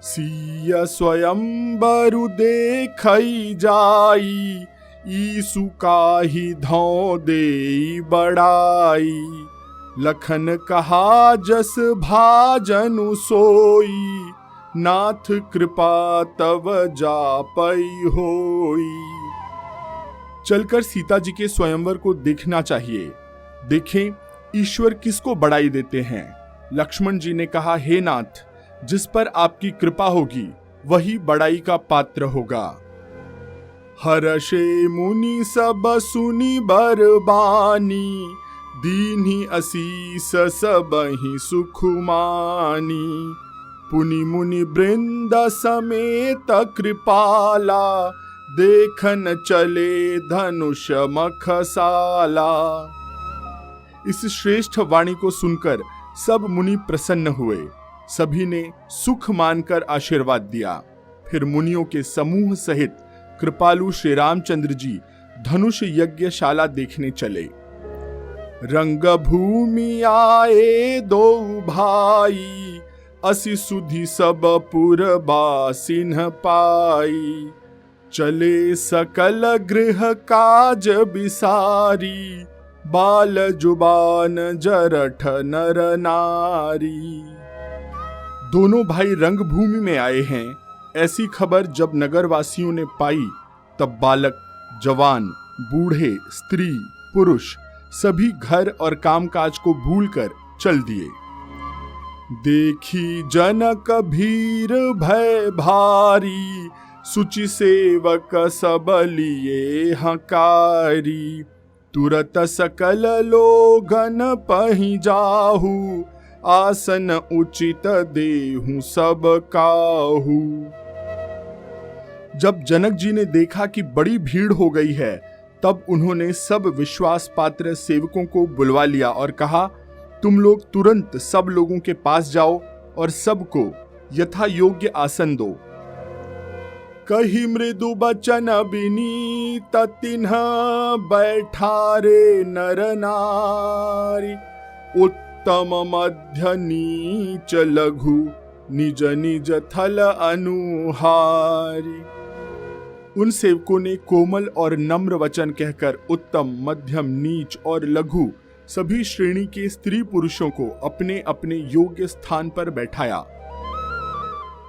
सिय स्वयंबरु देखई जाई, ईसु काहि धौ देई बड़ाई। लखन कहा जस भाजनु सोई, नाथ कृपा तव जापई होई। चलकर सीता जी के स्वयंवर को देखना चाहिए। देखें ईश्वर किसको बड़ाई देते हैं। लक्ष्मण जी ने कहा, हे नाथ, जिस पर आपकी कृपा होगी वही बड़ाई का पात्र होगा। हर्षे मुनि सब सुनी बरबानी, दीन्ही असीस सबहि सुख मानी। पुनि मुनि वृंद समेत कृपाला, देखन चले धनुष मखसाला। इस श्रेष्ठ वाणी को सुनकर सब मुनि प्रसन्न हुए। सभी ने सुख मानकर आशीर्वाद दिया। फिर मुनियों के समूह सहित कृपालु श्री रामचंद्र जी धनुष यज्ञशाला देखने चले। रंग भूमि आए दो भाई, असि सुधि सब पुर बासिन पाई। चले सकल गृह काज बिसारी, बाल जुबान जरठ नर नारी। दोनों भाई रंगभूमि में आए हैं। ऐसी खबर जब नगरवासियों ने पाई तब बालक, जवान, बूढ़े, स्त्री, पुरुष सभी घर और कामकाज को भूलकर चल दिए। देखी जनक भीर भय भारी, सुचि सेवक सब लिए हकारी। तुरत सकल लोगन पहि जाहु, आसन उचित देहु सब काहू। जब जनक जी ने देखा कि बड़ी भीड़ हो गई है, तब उन्होंने सब विश्वास पात्र सेवकों को बुलवा लिया और कहा, तुम लोग तुरंत सब लोगों के पास जाओ और सबको यथा योग्य आसन दो। कही मृदु बचन विनीत, तिन्ह बैठारे नर नारी। उत्तम मध्य नीच लघु, निज निज थल अनुहारी। उन सेवकों ने कोमल और नम्र वचन कहकर उत्तम, मध्यम, नीच और लघु सभी श्रेणी के स्त्री पुरुषों को अपने अपने योग्य स्थान पर बैठाया।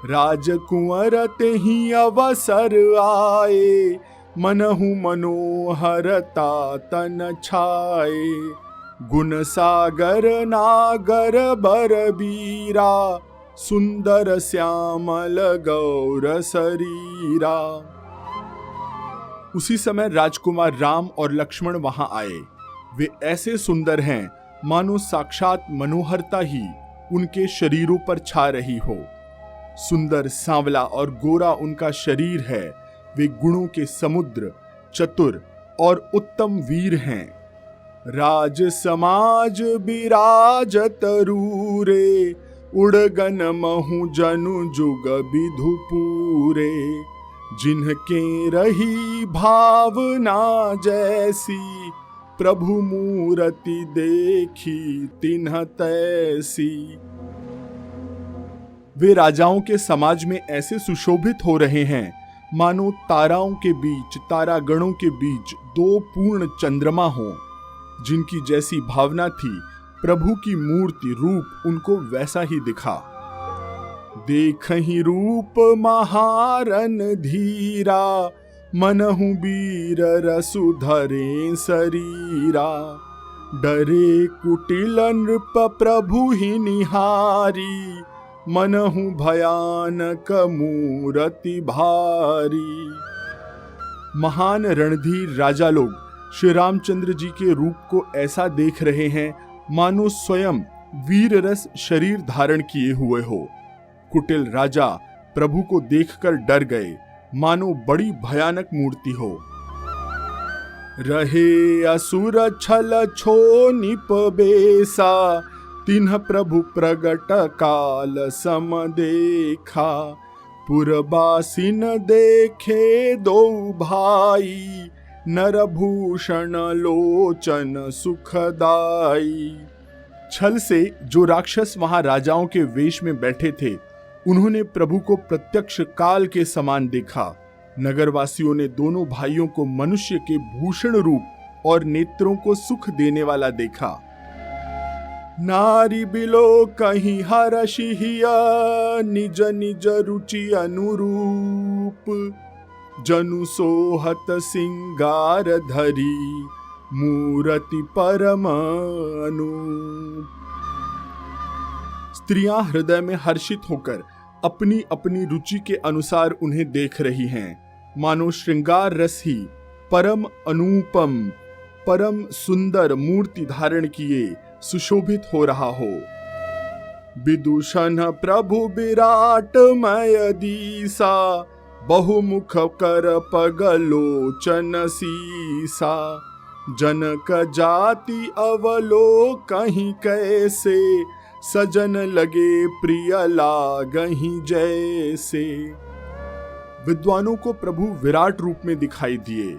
राजकुंवर तेहि अवसर आए, मनहु मनोहरता तन छाए। गुण सागर नागर बरबीरा, सुंदर श्यामल गौर शरीरा। उसी समय राजकुमार राम और लक्ष्मण वहां आए। वे ऐसे सुंदर हैं मानो साक्षात मनोहरता ही उनके शरीरों पर छा रही हो। सुंदर, सांवला और गोरा उनका शरीर है। वे गुणों के समुद्र, चतुर और उत्तम वीर हैं। राज समाज बिराजत रूरे, उड़गन महु जनु जुग विधु पूरे। जिनके रही भावना जैसी, प्रभु मूरति देखी तिन्ह तैसी। वे राजाओं के समाज में ऐसे सुशोभित हो रहे हैं मानो ताराओं के बीच, तारागणों के बीच दो पूर्ण चंद्रमा हों। जिनकी जैसी भावना थी, प्रभु की मूर्ति रूप उनको वैसा ही दिखा। देखहि रूप महारन धीरा, मनहु वीर रसु धरे शरीरा। डरे कुटिल नृप प्रभु ही निहारी, मनहु भयानक मूरति भारी। महान रणधीर राजा लोग श्री रामचंद्र जी के रूप को ऐसा देख रहे हैं मानो स्वयं वीर रस शरीर धारण किए हुए हो। कुटिल राजा प्रभु को देखकर डर गए, मानो बड़ी भयानक मूर्ति हो। रहे असुर छल छो निप बेसा, तिन्ह प्रभु प्रगट काल सम देखा। पुरबासिन देखे दो भाई, नरभूषण लोचन सुखदाई। छल से जो राक्षस वहां राजाओं के वेश में बैठे थे, उन्होंने प्रभु को प्रत्यक्ष काल के समान देखा। नगरवासियों ने दोनों भाइयों को मनुष्य के भूषण रूप और नेत्रों को सुख देने वाला देखा। नारी बिलो कहीं हरषिया निज निज रुचि अनुरूप, जनु सोहत सिंगार धरी मूरति परम अनूप। स्त्रियां हृदय में हर्षित होकर अपनी अपनी रुचि के अनुसार उन्हें देख रही हैं, मानो श्रृंगार रस ही परम अनुपम परम सुंदर मूर्ति धारण किए सुशोभित हो रहा हो। विदूषण प्रभु विराट मय दीसा, बहुमुख कर पगलोचन सीसा, जनक जाति अवलोकहि कैसे, सजन लगे प्रिय लागहि जैसे। विद्वानों को प्रभु विराट रूप में दिखाई दिए,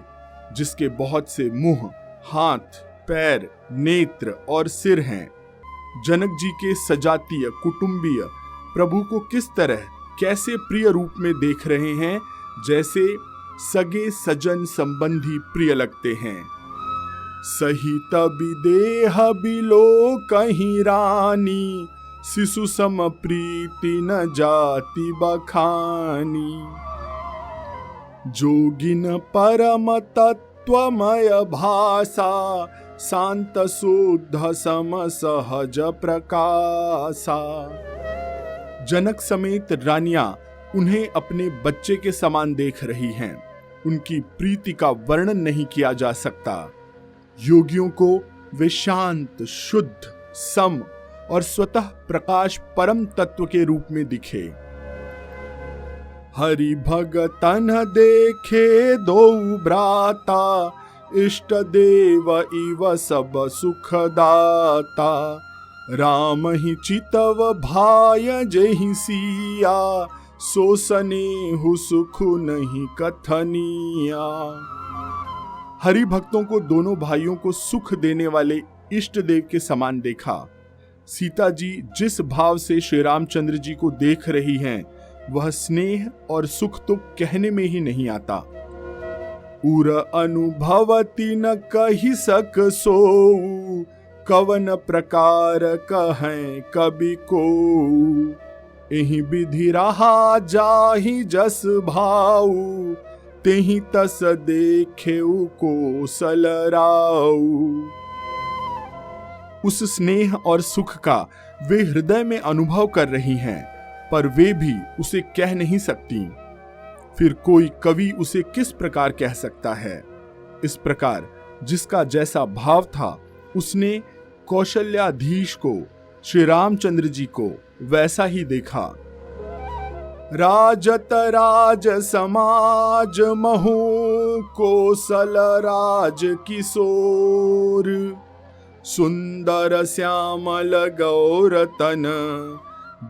जिसके बहुत से मुंह, हाथ, पैर, नेत्र और सिर हैं। जनक जी के सजातीय कुटुंबीय प्रभु को किस तरह कैसे प्रिय रूप में देख रहे हैं, जैसे सगे सजन संबंधी प्रिय लगते हैं। सहित विदेह बिलो कहीं रानी, शिशु सम प्रीति न जाति बखानी। जोगिन परम तत्वमय भाषा, शांत शुद्ध सम सहज प्रकाशा। जनक समेत रानियां उन्हें अपने बच्चे के समान देख रही हैं। उनकी प्रीति का वर्णन नहीं किया जा सकता। योगियों को वे शांत, शुद्ध, सम और स्वतः प्रकाश परम तत्व के रूप में दिखे। हरि भगतन देखे दो भ्राता, इष्ट देव इव सब सुखदाता। राम ही चितव भाय जेहि सिया, सो स्नेहु सुख नहीं कथनिया। हरि भक्तों को दोनों भाइयों को सुख देने वाले इष्ट देव के समान देखा। सीता जी जिस भाव से श्री रामचंद्र जी को देख रही हैं, वह स्नेह और सुख तो कहने में ही नहीं आता। उर अनुभवती न कही सक सोऊ, कवन प्रकार कहें कवि को। एहि विधि रहा जाहि जस भाऊ, तेहि तस देखेउ कोसल राऊ। उस स्नेह और सुख का वे हृदय में अनुभव कर रही हैं, पर वे भी उसे कह नहीं सकती। फिर कोई कवि उसे किस प्रकार कह सकता है। इस प्रकार जिसका जैसा भाव था, उसने कौशल्याधीश को, श्री रामचंद्र जी को वैसा ही देखा। राजत राज समाज महु, कोसल राज किशोर। सुंदर श्यामल गौरतन,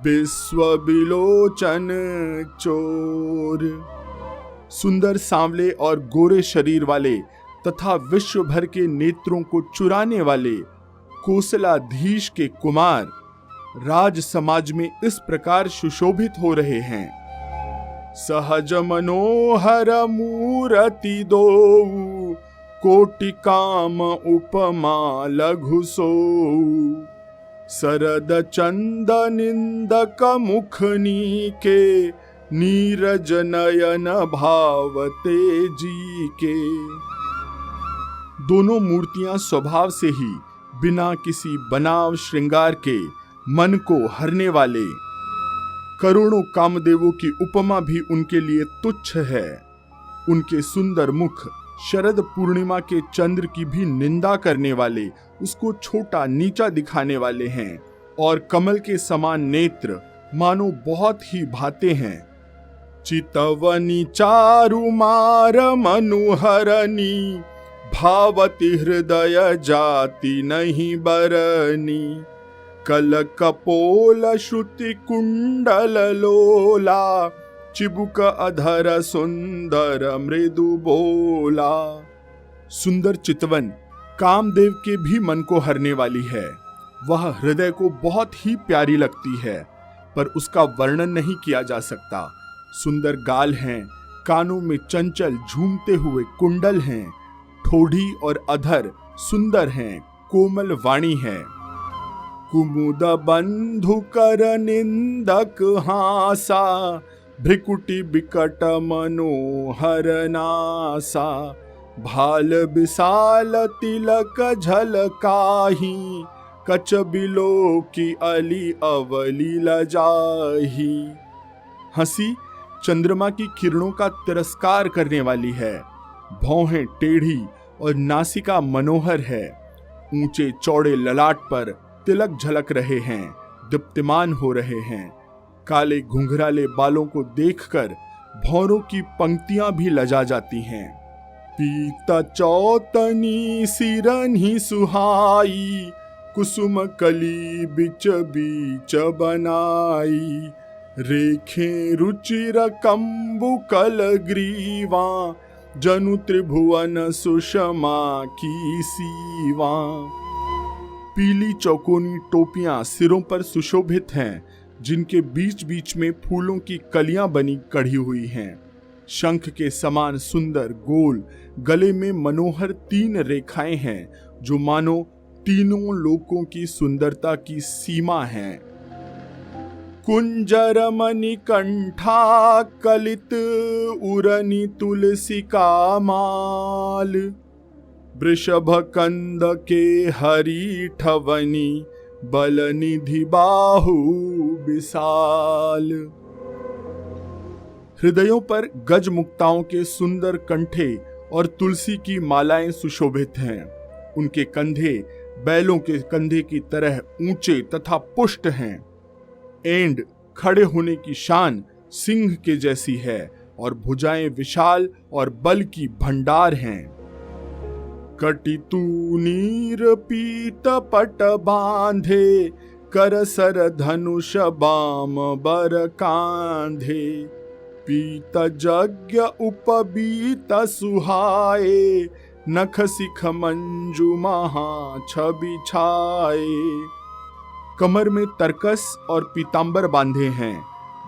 विश्व बिलोचन चोर। सुंदर सांवले और गोरे शरीर वाले तथा विश्व भर के नेत्रों को चुराने वाले कोसलाधीश के कुमार राज समाज में इस प्रकार सुशोभित हो रहे हैं। सहज मनोहर मूरति दो, कोटि काम उपमा लघु सोऊ। शरद चंद निंदक मुखनी के, नीरज नयन भावते जी के। दोनों मूर्तियां स्वभाव से ही बिना किसी बनाव श्रृंगार के मन को हरने वाले। करोड़ों कामदेवों की उपमा भी उनके लिए तुच्छ है। उनके सुंदर मुख शरद पूर्णिमा के चंद्र की भी निंदा करने वाले, उसको छोटा नीचा दिखाने वाले हैं, और कमल के समान नेत्र मानो बहुत ही भाते हैं। चितवनी चारु मार मनुहरनी, भावति हृदय जाति नहीं बरनी। कल कपोल श्रुति कुंडल लोला, चिबुक अधर सुंदर मृदु बोला। सुंदर चितवन कामदेव के भी मन को हरने वाली है। वह हृदय को बहुत ही प्यारी लगती है। पर उसका वर्णन नहीं किया जा सकता। सुंदर गाल हैं, कानों में चंचल झूमते हुए कुंडल हैं, ठोड़ी और अधर सुंदर हैं, कोमल वाणी है। कुमुद बंधु कर निंदक हासा, भ्रिकुटी बिकट मनोहर नासा। भाल विशाल तिलक झलकाही, कच बिलो की अली अवली लजाही। हंसी चंद्रमा की किरणों का तिरस्कार करने वाली है। भौहें टेढ़ी और नासिका मनोहर है। ऊंचे चौड़े ललाट पर तिलक झलक रहे हैं, दीप्तिमान हो रहे हैं। काले घुंघराले बालों को देखकर भौरों की पंक्तियां भी लजा जाती हैं। पीत चौतनी सिरन्ही सुहाई, कुसुम कली बिच बीच बनाई। रेखें रुचिर कंबु कल ग्रीवा, जनु त्रिभुवन सुषमा की सीवा। पीली चौकोनी टोपियां सिरों पर सुशोभित हैं, जिनके बीच बीच में फूलों की कलियां बनी कढ़ी हुई हैं। शंख के समान सुंदर गोल गले में मनोहर 3 रेखाएं हैं, जो मानो तीनों लोकों की सुंदरता की सीमा हैं। कुंजर मणिकंठा कलित उरनी तुलसी का माल। वृषभ कंद के हरी ठवनी, बल निधि बाहु विशाल। हृदयों पर गज मुक्ताओं के सुंदर कंठे और तुलसी की मालाएं सुशोभित हैं। उनके कंधे बैलों के कंधे की तरह ऊंचे तथा पुष्ट हैं। एंड खड़े होने की शान सिंह के जैसी है और भुजाएं विशाल और बल की भंडार हैं। कटितु नीर पीत पट बांधे, कर सर धनुष बाम बर कांधे। पीत यज्ञ उपबीत सुहाए, नख सिख मंजू महा छवि छाए। कमर में तरकस और पीतांबर बांधे हैं।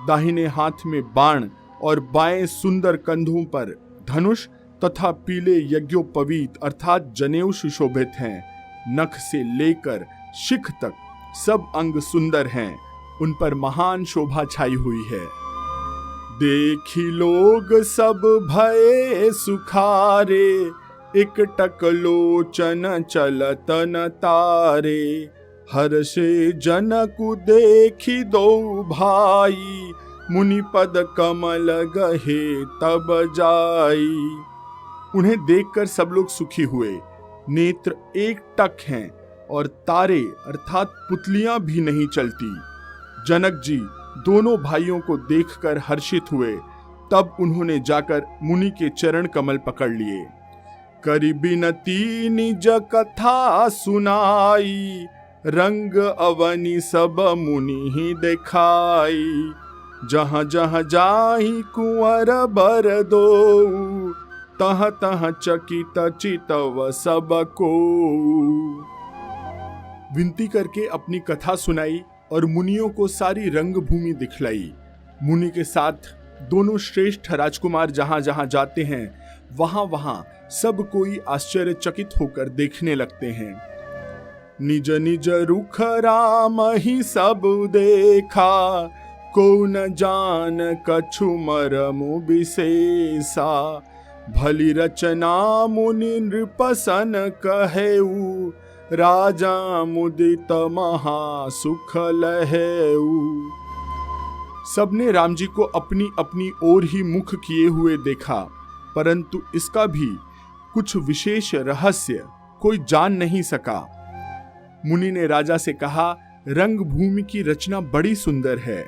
दाहिने हाथ में बाण और बाएं सुंदर कंधों पर धनुष तथा पीले यज्ञोपवीत अर्थात जनेऊ सुशोभित हैं। नख से लेकर शिख तक सब अंग सुंदर हैं। उन पर महान शोभा छाई हुई है। देखी लोग सब भये सुखारे, एकटक लोचन चलत न तारे। हर्षे जनकु देखी दो भाई, मुनि पद कमल गहे तब जाई। उन्हें देखकर सब लोग सुखी हुए। नेत्र एक टक हैं और तारे अर्थात पुतलियां भी नहीं चलती। जनक जी दोनों भाइयों को देखकर हर्षित हुए। तब उन्होंने जाकर मुनि के चरण कमल पकड़ लिए। करी बिनती निज कथा सुनाई, रंग अवनी सब मुनि ही दिखाई। जहाँ जहाँ जाहि कुंवर बर दो, तह तह चकित चितव सब को। विनती करके अपनी कथा सुनाई और मुनियों को सारी रंगभूमि दिखलाई। मुनि के साथ दोनों श्रेष्ठ राजकुमार जहां जहां जाते हैं वहां वहां सब कोई आश्चर्यचकित होकर देखने लगते हैं। निज निज रुख राम ही सब देखा, को न जान कछु मरमु विशेषा। भली रचना मुनि नृपसन कहेऊ, राजा मुदित महा सुख लहेऊ। सबने राम जी को अपनी अपनी ओर ही मुख किए हुए देखा, परंतु इसका भी कुछ विशेष रहस्य कोई जान नहीं सका। मुनि ने राजा से कहा, रंग भूमि की रचना बड़ी सुंदर है।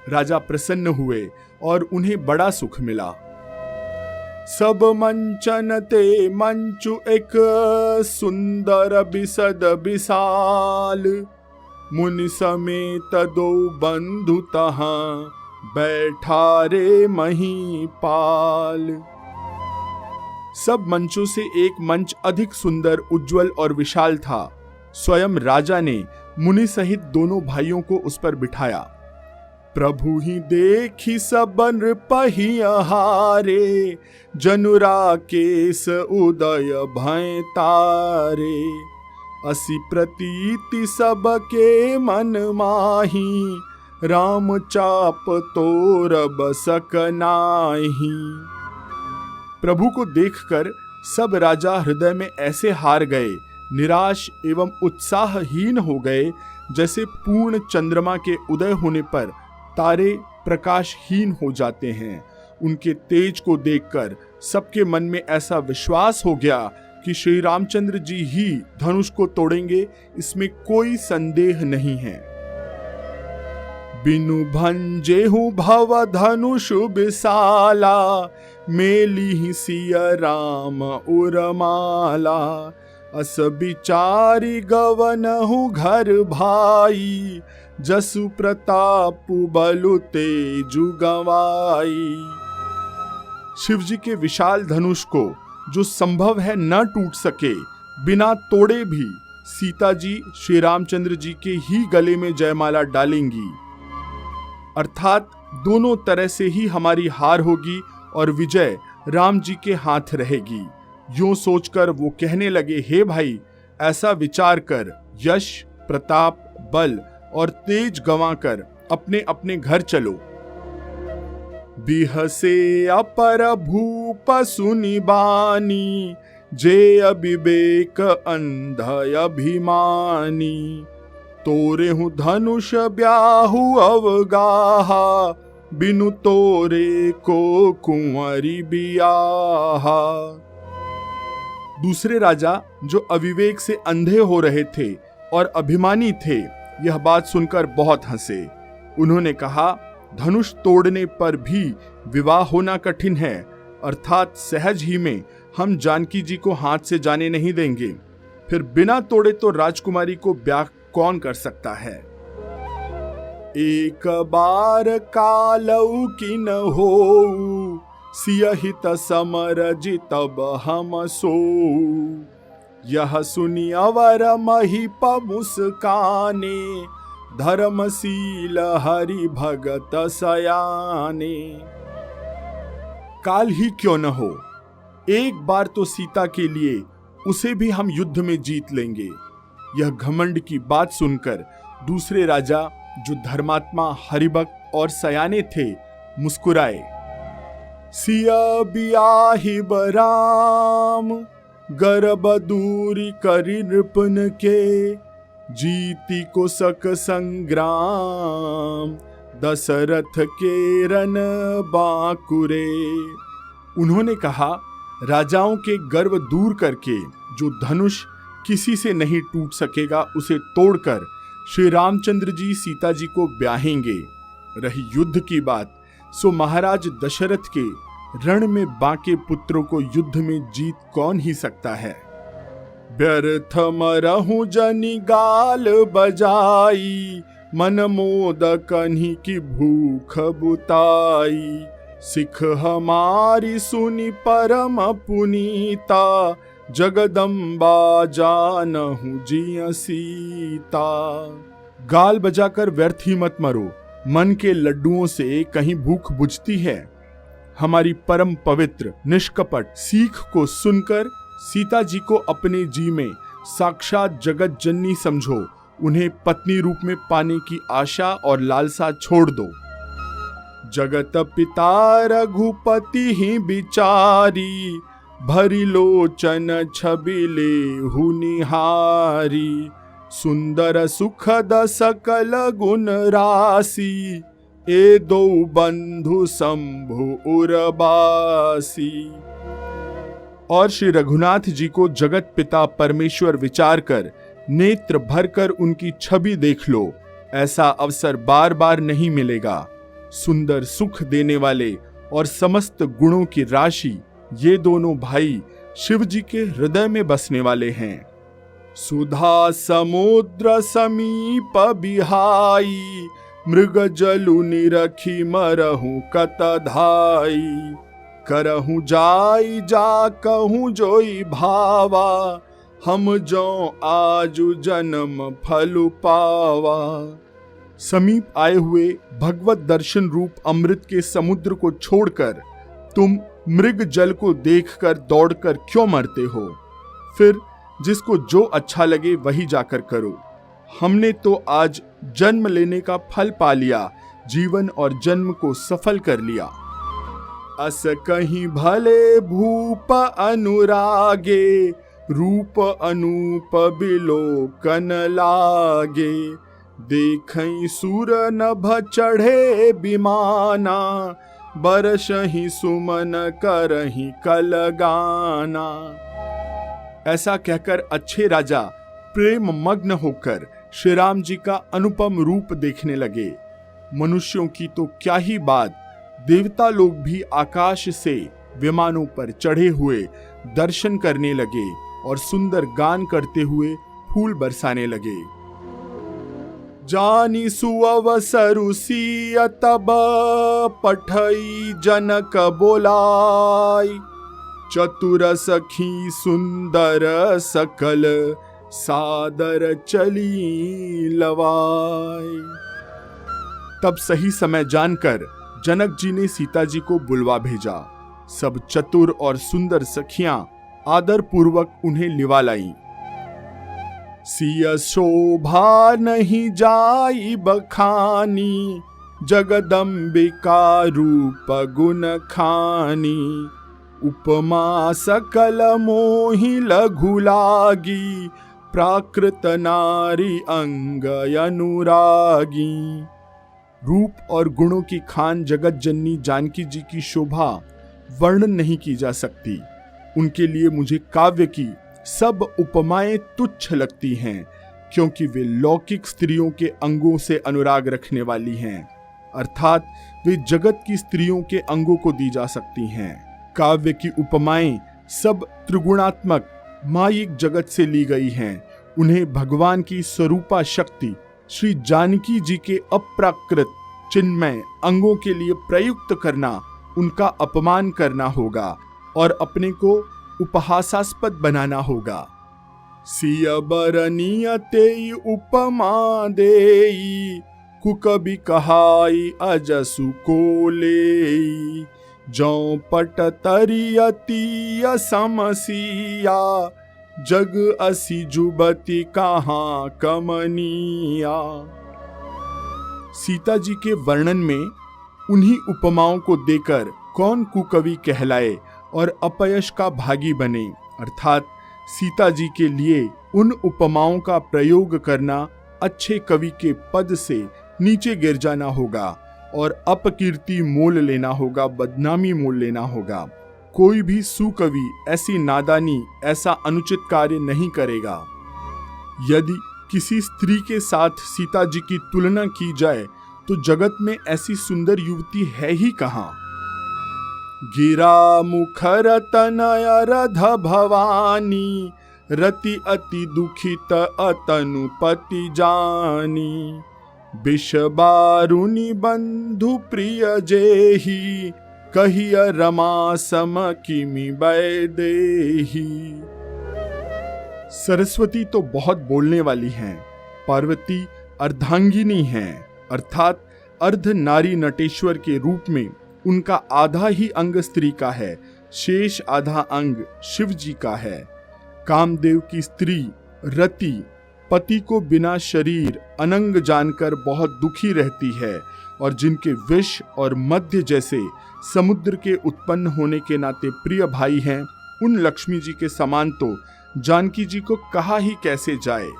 राजा प्रसन्न हुए और उन्हें बड़ा सुख मिला। सब मंचन ते मंचु एक सुंदर बिसद विशाल, मुनि समेत दो बंधु तहां बैठा रे महीपाल। सब मंचों से एक मंच अधिक सुंदर, उज्जवल और विशाल था। स्वयं राजा ने मुनि सहित दोनों भाइयों को उस पर बिठाया। प्रभु ही देखी सबन पही हारे, जनुरा केस उदय भय तारे। असी प्रतीति सबके मन माही, राम चाप तोर बसक नाही। प्रभु को देखकर सब राजा हृदय में ऐसे हार गए, निराश एवं उत्साहहीन हो गए, जैसे पूर्ण चंद्रमा के उदय होने पर तारे प्रकाशहीन हो जाते हैं। उनके तेज को देखकर सबके मन में ऐसा विश्वास हो गया कि श्री रामचंद्र जी ही धनुष को तोड़ेंगे, इसमें कोई संदेह नहीं है। बिनु भंजेहु भव धनुष विशाला, मेली सिया राम उरमाला। अस बिचारी गवनहु घर भाई, जसु प्रताप बलु तेजु गवाई। शिवजी के विशाल धनुष को जो संभव है न टूट सके, बिना तोड़े भी सीता जी श्री रामचंद्र जी के ही गले में जयमाला डालेंगी, अर्थात दोनों तरह से ही हमारी हार होगी और विजय राम जी के हाथ रहेगी। यूं सोचकर वो कहने लगे, हे भाई, ऐसा विचार कर यश, प्रताप, बल और तेज गंवाकर अपने अपने घर चलो। बिहसे अपर भूप सुनि बानी, जे अविवेक अंध अभिमानी। तोरे हूँ धनुष ब्याहु अवगाहा, बिनु तोरे को कुंवरी बियाहा। दूसरे राजा जो अविवेक से अंधे हो रहे थे और अभिमानी थे, यह बात सुनकर बहुत हंसे। उन्होंने कहा, धनुष तोड़ने पर भी विवाह होना कठिन है, अर्थात सहज ही में हम जानकी जी को हाथ से जाने नहीं देंगे। फिर बिना तोड़े तो राजकुमारी को ब्याह कौन कर सकता है। एक बार कालऊ की न हो, सियहित समर जितब हम सो। यह सुनी अवर महिप मुस्काने, धर्मशील हरि भगत सयाने। काल ही क्यों न हो, एक बार तो सीता के लिए उसे भी हम युद्ध में जीत लेंगे। यह घमंड की बात सुनकर दूसरे राजा जो धर्मात्मा, हरिभक्त और सयाने थे, मुस्कुराए। सिया बियाहि बराम, गर्भ दूरी करि नृपन के। जीती को सक संग्राम, दशरथ के रन बांकुरे। उन्होंने कहा, राजाओं के गर्व दूर करके जो धनुष किसी से नहीं टूट सकेगा, उसे तोड़कर श्री रामचंद्र जी सीता जी को ब्याहेंगे। रही युद्ध की बात, सो महाराज दशरथ के रण में बाके पुत्रों को युद्ध में जीत कौन ही सकता है। व्यर्थ मरहु जनि गाल बजाई, मन मोद कन्ही की भूख बुताई। सिख हमारी सुनि परम पुनीता, जगदम्बा जानहु जिय सीता। गाल बजाकर व्यर्थ ही मत मरो, मन के लड्डुओं से कहीं भूख बुझती है। हमारी परम पवित्र निष्कपट सीख को सुनकर सीता जी को अपने जी में साक्षात जगत जननी समझो। उन्हें पत्नी रूप में पाने की आशा और लालसा छोड़ दो। जगत पिता रघुपति ही बिचारी, भरी लोचन छबिले हुनिहारी। सुंदर सुखद सकल गुण राशि, ए दो बंधु शंभु उरबासी। और श्री रघुनाथ जी को जगत पिता परमेश्वर विचार कर नेत्र भरकर उनकी छवि देख लो। ऐसा अवसर बार बार नहीं मिलेगा। सुंदर सुख देने वाले और समस्त गुणों की राशि ये दोनों भाई शिव जी के हृदय में बसने वाले हैं। सुधा समुद्र समीप बिहाई, मृग जलु निरखी मरहु कत धाई। करहु जाई जा कहूँ जोई भावा, हम जो आजु जन्म फलु पावा। समीप आए हुए भगवत दर्शन रूप अमृत के समुद्र को छोड़कर तुम मृग जल को देखकर दौड़कर क्यों मरते हो? फिर जिसको जो अच्छा लगे वही जाकर करो। हमने तो आज जन्म लेने का फल पा लिया, जीवन और जन्म को सफल कर लिया। अस कहीं भले भूप अनुरागे, रूप अनूप बिलोकन लागे। देखई सुर नभ चढ़े विमाना, बरसहि सुमन करहि कलगाना। ऐसा कहकर अच्छे राजा प्रेम मग्न होकर श्री राम जी का अनुपम रूप देखने लगे। मनुष्यों की तो क्या ही बात, देवता लोग भी आकाश से विमानों पर चढ़े हुए दर्शन करने लगे और सुंदर गान करते हुए फूल बरसाने लगे। जानी सुअवसरु सिय तब, पठई जनक बोलाई। चतुर सखी सुंदर सकल, सादर चली लवाई। तब सही समय जानकर जनक जी ने सीता जी को बुलवा भेजा। सब चतुर और सुंदर सखियां आदर पूर्वक उन्हें लिवा लाई। सिय शोभा नहीं जाई बखानी, जगदम्बिका रूप गुण खानी। उपमा सकल मोहि लघु लागी, प्राकृत नारी अंग अनुरागी। रूप और गुणों की खान जगत जननी जानकी जी की शोभा वर्णन नहीं की जा सकती। उनके लिए मुझे काव्य की सब उपमाएं तुच्छ लगती हैं, क्योंकि वे लौकिक स्त्रियों के अंगों से अनुराग रखने वाली हैं, अर्थात वे जगत की स्त्रियों के अंगों को दी जा सकती हैं। काव्य की उपमाएं सब त्रिगुणात्मक मायिक जगत से ली गई हैं। उन्हें भगवान की स्वरूपा शक्ति श्री जानकी जी के अप्राकृत चिन्मय अंगों के लिए प्रयुक्त करना उनका अपमान करना होगा और अपने को उपहासास्पद बनाना होगा। सिय बरनिय तेई उपमा देई, कुकबि कहाई अजसु को लेई। जौ पट तरियति समसिया, जग असी जुबती कहाँ कमनिया। सीता जी के वर्णन में उन्हीं उपमाओं को देकर कौन कुकवि कहलाए और अपयश का भागी बने, अर्थात सीता जी के लिए उन उपमाओं का प्रयोग करना अच्छे कवि के पद से नीचे गिर जाना होगा और अपकीर्ति मोल लेना होगा, बदनामी मोल लेना होगा। कोई भी सुकवि ऐसी नादानी, ऐसा अनुचित कार्य नहीं करेगा। यदि किसी स्त्री के साथ सीता जी की तुलना की जाए तो जगत में ऐसी सुंदर युवती है ही कहाँ। गिरा मुखर तनय रध भवानी, रति अति दुखित अतनुपति जानी। विष बारुनि बंधु प्रिय जेही, कहिय रमा सम किमि वैदेही। सरस्वती तो बहुत बोलने वाली हैं, पार्वती अर्धांगिनी हैं, अर्थात अर्ध नारी नटेश्वर के रूप में उनका आधा ही अंग स्त्री का है, शेष आधा अंग शिव जी का है। कामदेव की स्त्री रति पति को बिना शरीर अनंग जानकर बहुत दुखी रहती है और जिनके विष और मध्य जैसे समुद्र के उत्पन्न होने के नाते प्रिय भाई हैं, उन लक्ष्मी जी के समान तो जानकी जी को कहा ही कैसे जाए।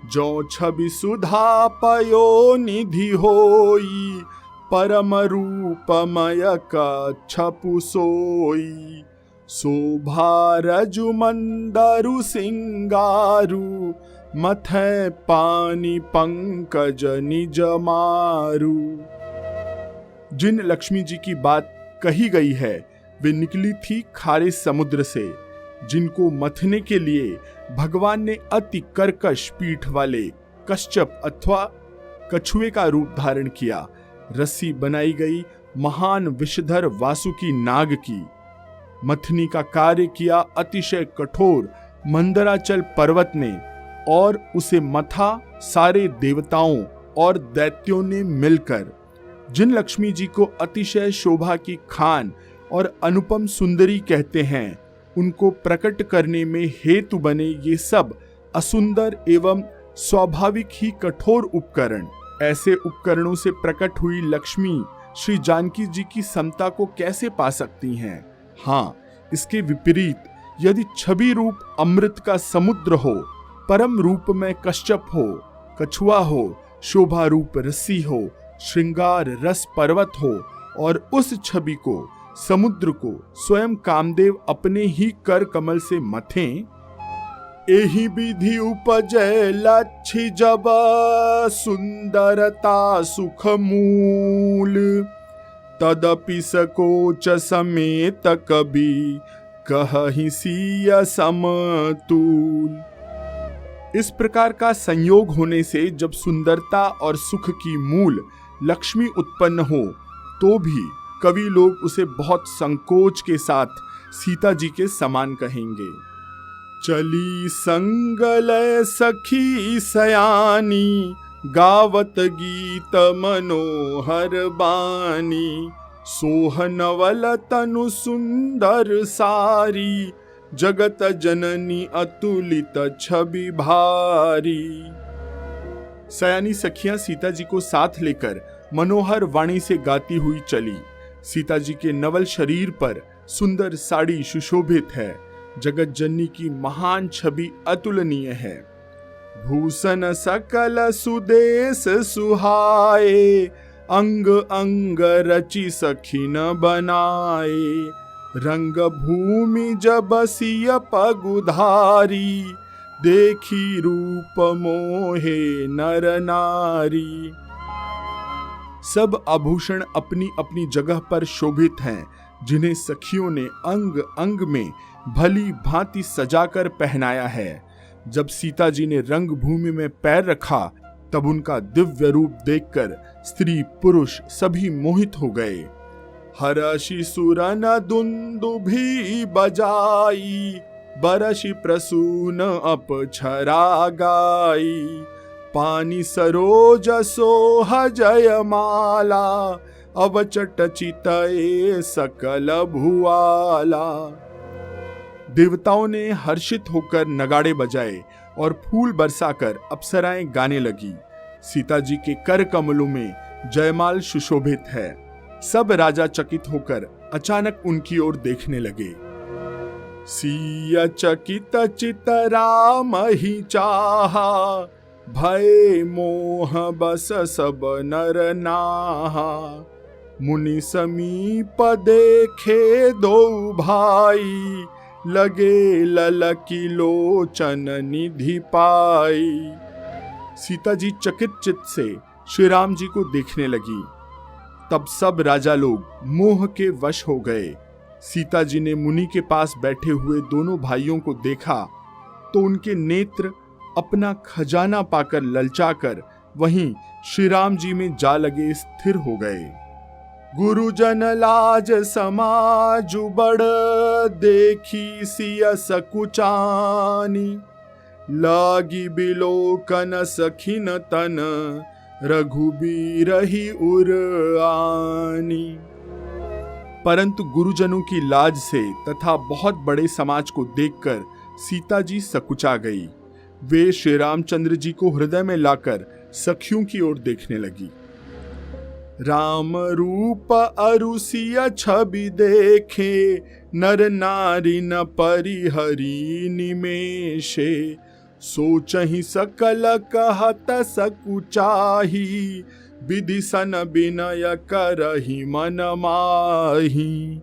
जो छवि सुधा पयो निधि होई, परम रूपमय का छपु सोई। शोभा रजु मंदरु सिंगारू, मथै पानी पंकज निज मारू। जिन लक्ष्मी जी की बात कही गई है वे निकली थी खारे समुद्र से, जिनको मथने के लिए भगवान ने अति कर्कश पीठ वाले कश्यप अथवा कछुए का रूप धारण किया। रस्सी बनाई गई महान विषधर वासुकी नाग की। मथनी का कार्य किया अतिशय कठोर मंदराचल पर्वत ने और उसे मथा सारे देवताओं और दैत्यों ने मिलकर जिन लक्ष्मी जी को अतिशय शोभा की खान और अनुपम सुंदरी कहते हैं, उनको प्रकट करने में हेतु बने ये सब असुंदर एवं स्वाभाविक ही कठोर उपकरण, ऐसे उपकरणों से प्रकट हुई लक्ष्मी श्री जानकी जी की समता को कैसे पा सकती हैं? हाँ, इसके विपरीत यदि छवि रूप अमृत का समुद्र हो, परम रूप में कश्यप हो, कछुआ हो, शोभा रूप रस्सी हो, श्रृंगार रस पर्वत हो, और उस छवि को, समुद्र को स्वयं कामदेव अपने ही कर कमल से मथें, एहि विधि उपजय लच्छी जब सुंदरता सुख मूल, तदपि सकोच समेत कभी कहहि सिय समतुल। इस प्रकार का संयोग होने से जब सुंदरता और सुख की मूल लक्ष्मी उत्पन्न हो, तो भी कवि लोग उसे बहुत संकोच के साथ सीता जी के समान कहेंगे। चली संगलय सखी सयानी, गावत गीत मनोहर बानी, सोहनवल तनु सुंदर सारी, जगत जननी अतुलित छवि भारी। सयानी सखियां सीता जी को साथ लेकर मनोहर वाणी से गाती हुई चली। सीता जी के नवल शरीर पर सुंदर साड़ी सुशोभित है। जगत जननी की महान छवि अतुलनीय है। भूषण सकल सुदेश सुहाए, अंग अंग रचि सखिन बनाए, रंग भूमि जब सिय पगुधारी, देखी रूप मोहे नर नारी। सब आभूषण अपनी अपनी जगह पर शोभित हैं, जिन्हें सखियों ने अंग अंग में भली भांति सजाकर पहनाया है। जब सीता जी ने रंग भूमि में पैर रखा, तब उनका दिव्य रूप देखकर स्त्री पुरुष सभी मोहित हो गए। हरषि सुरन दुंदुभि बजाई, बरषि प्रसून अपछरा गाई, पानी सरोज सोह जयमाला, अवचट चितए सकल भुआला। देवताओं ने हर्षित होकर नगाड़े बजाए और फूल बरसाकर अप्सराएं गाने लगी। सीता जी के कर कमलों में जयमाल सुशोभित है। सब राजा चकित होकर अचानक उनकी ओर देखने लगे। सिय चकित चित राम ही चाहा, भय मोह बस सब नर नाहा। मुनि समीप देखे दो भाई, लगे ललकी लोचन निधि पाई। सीता जी चकित चित्त से श्री राम जी को देखने लगी। तब सब राजा लोग मोह के वश हो गए। सीता जी ने मुनि के पास बैठे हुए दोनों भाइयों को देखा तो उनके नेत्र अपना खजाना पाकर ललचाकर वहीं श्री राम जी में जा लगे स्थिर हो गए। गुरुजन लाज समाज बड़, देखी सिय सकुचानी। लागी बिलोकन सखिन तन, रघुबीर ही उर आनी। परंतु गुरुजनों की लाज से तथा बहुत बड़े समाज को देखकर सीता जी सकुचा गई। वे श्री रामचंद्र जी को हृदय में लाकर सखियों की ओर देखने लगी। राम रूप अरुसिया छवि देखे, नर नारी न परिहरी निमेषे। सोचहि सकल कहत सकुचाही, विधि सन विनय करहि मन माही।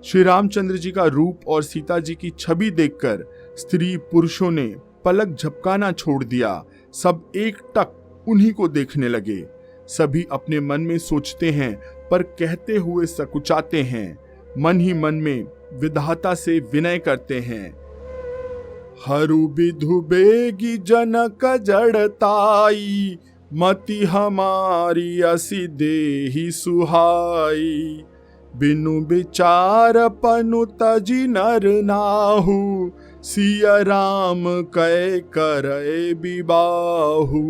श्री रामचंद्र जी का रूप और सीता जी की छवि देखकर स्त्री पुरुषों ने पलक झपकाना छोड़ दिया। सब एक टक उन्हीं को देखने लगे। सभी अपने मन में सोचते हैं पर कहते हुए सकुचाते हैं। मन ही मन में विधाता से विनय करते हैं। हरु विधु बेगी जनक जड़ताई, मति हमारी असी देहि सुहाई। बिनु विचार पनु तजी नर नाहु, सिय राम कै करे विबाहु।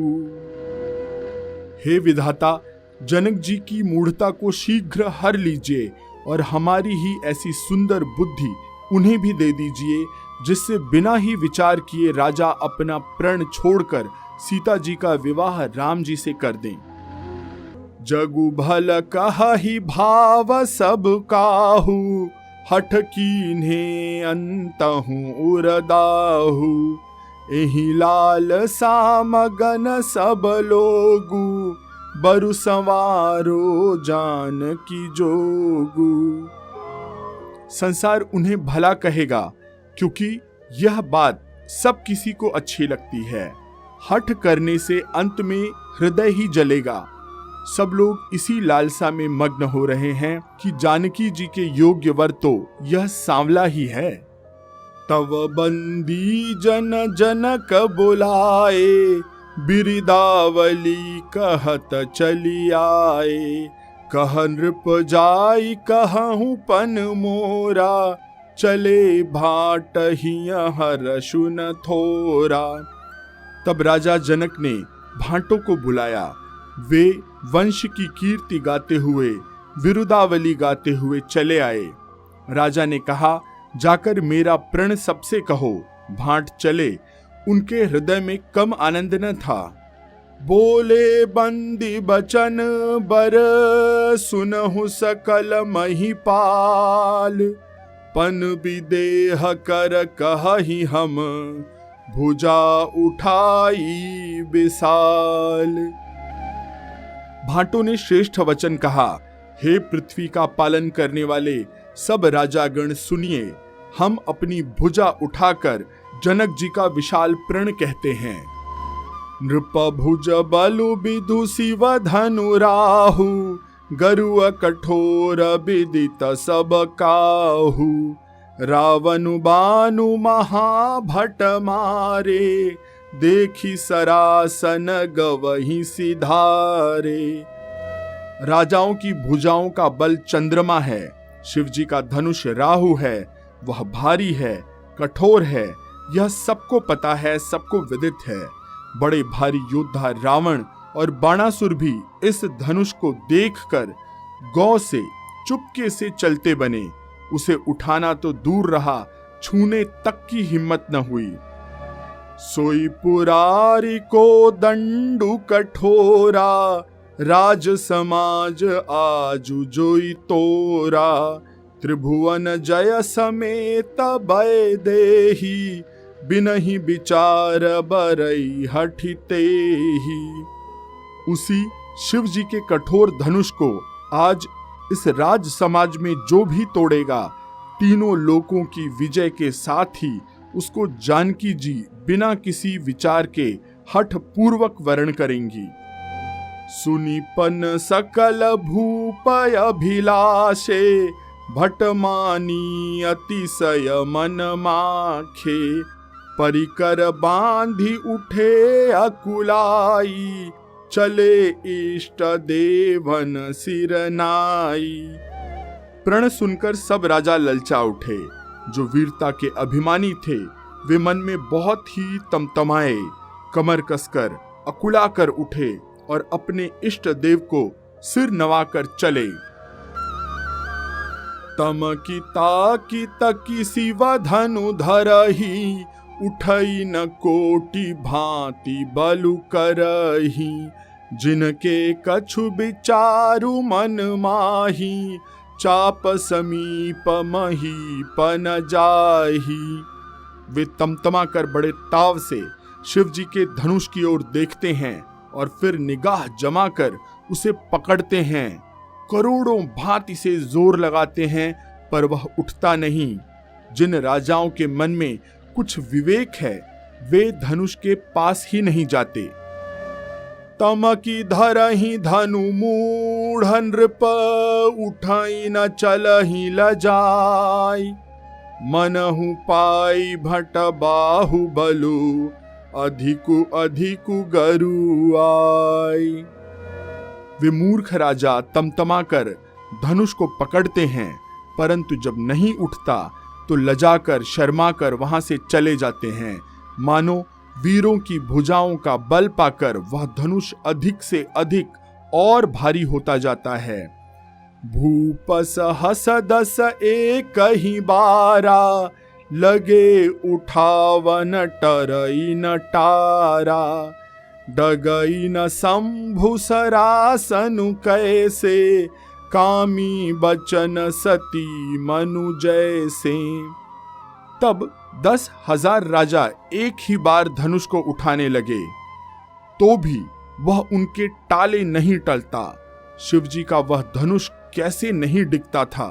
हे विधाता, जनक जी की मूढ़ता को शीघ्र हर लीजिए और हमारी ही ऐसी सुंदर बुद्धि उन्हें भी दे दीजिए, जिससे बिना ही विचार किए राजा अपना प्रण छोड़कर सीता जी का विवाह राम जी से कर दें। जगु भल कहि भाव सब काहू, हठ कीन्हे अंतहु उरदाहु। एहि लाल सामगन सब लोगु, बरु संवारो जानकी जोगु। संसार उन्हें भला कहेगा, क्योंकि यह बात सब किसी को अच्छी लगती है। हठ करने से अंत में हृदय ही जलेगा। सब लोग इसी लालसा में मग्न हो रहे हैं कि जानकी जी के योग्य वर तो यह सांवला ही है। तव बंदी जन जनक बुलाए, बिरदावली कहत चली आए। कह नृप जाई कहूँ पन मोरा, चले भाट हर सुन थोरा। तब राजा जनक ने भाटों को बुलाया। वे वंश की कीर्ति गाते हुए, विरुदावली गाते हुए चले आए। राजा ने कहा, जाकर मेरा प्रण सबसे कहो। भाट चले। उनके हृदय में कम आनंद न था। बोले बंदी बचन बर, सुनहु सकल महिपाल। पन विदेह कर कहि हम, भुजा उठाई विशाल। भाटों ने श्रेष्ठ वचन कहा, हे पृथ्वी का पालन करने वाले सब राजागण सुनिए। हम अपनी भुजा उठाकर जनक जी का विशाल प्रण कहते हैं। नृप भुज बलु विदु शिव धनु राहु, गरुआ कठोर विदित सब काहू। रावण बानु महाभट मारे, देखी सरासन गवही सिधारे। राजाओं की भुजाओं का बल चंद्रमा है, शिव जी का धनुष राहु है, वह भारी है, कठोर है। यह सबको पता है, सबको विदित है। बड़े भारी योद्धा रावण और बाणासुर भी इस धनुष को देखकर गौ से चुपके से चलते बने। उसे उठाना तो दूर रहा, छूने तक की हिम्मत न हुई। सोई पुरारी को दंडु कठोरा, राज समाज आजु जोई तोरा। त्रिभुवन जय समेत भय देही, बिनहि विचार बरई हठिते ही। उसी शिव जी के कठोर धनुष को आज इस राज समाज में जो भी तोड़ेगा, तीनों लोकों की विजय के साथ ही उसको जानकी जी बिना किसी विचार के हठ पूर्वक वर्ण करेंगी। सुनिपन सकल भूपय अभिलाषे, भटमानी अतिशय मन माखे। परिकर बांधी उठे अकुलाई, चले इष्ट देवन सिरनाई। प्रण सुनकर सब राजा ललचा उठे। जो वीरता के अभिमानी थे, वे मन में बहुत ही तमतमाए, कमर कसकर अकुलाकर उठे और अपने इष्ट देव को सिर नवाकर चले। तमकी ताकी तकी शिव धनु धरही, उठई न कोटि भांति बलु करही। जिनके कछु विचारु मन माही, चाप समीप महीपन जाही। वे तमतमा कर बड़े ताव से शिव जी के धनुष की ओर देखते हैं और फिर निगाह जमाकर उसे पकड़ते हैं। करोड़ों भांति से जोर लगाते हैं, पर वह उठता नहीं। जिन राजाओं के मन में कुछ विवेक है, वे धनुष के पास ही नहीं जाते। तमकी धरही धनु मूढ़ नृप, उठाई न चलही लजाई। मनहु पाई भट बाहु बलु, अधिकु अधिकु गरु आई। वे मूर्ख राजा तमतमा कर धनुष को पकड़ते हैं, परंतु जब नहीं उठता तो लजाकर शर्माकर वहां से चले जाते हैं, मानो वीरों की भुजाओं का बल पाकर वह धनुष अधिक से अधिक और भारी होता जाता है। भूप सहस 10 एक ही बारा, लगे उठावन टरई न टारा। डगई न शंभु सरासनु कैसे, कामी बचन सती मनु जैसे। तब 10,000 राजा एक ही बार धनुष को उठाने लगे, तो भी वह उनके टाले नहीं टलता। शिवजी का वह धनुष कैसे नहीं डिगता था,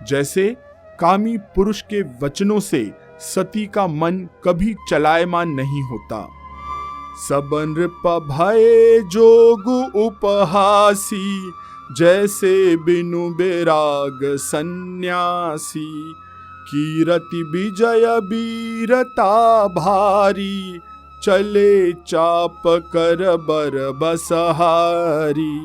जैसे कामी पुरुष के वचनों से सती का मन कभी चलायमान नहीं होता। सब नृप भये जोग उपहासी, जैसे बिनु बैराग सन्यासी। कीरति विजय वीरता भारी, चले चाप कर बर बसहारी।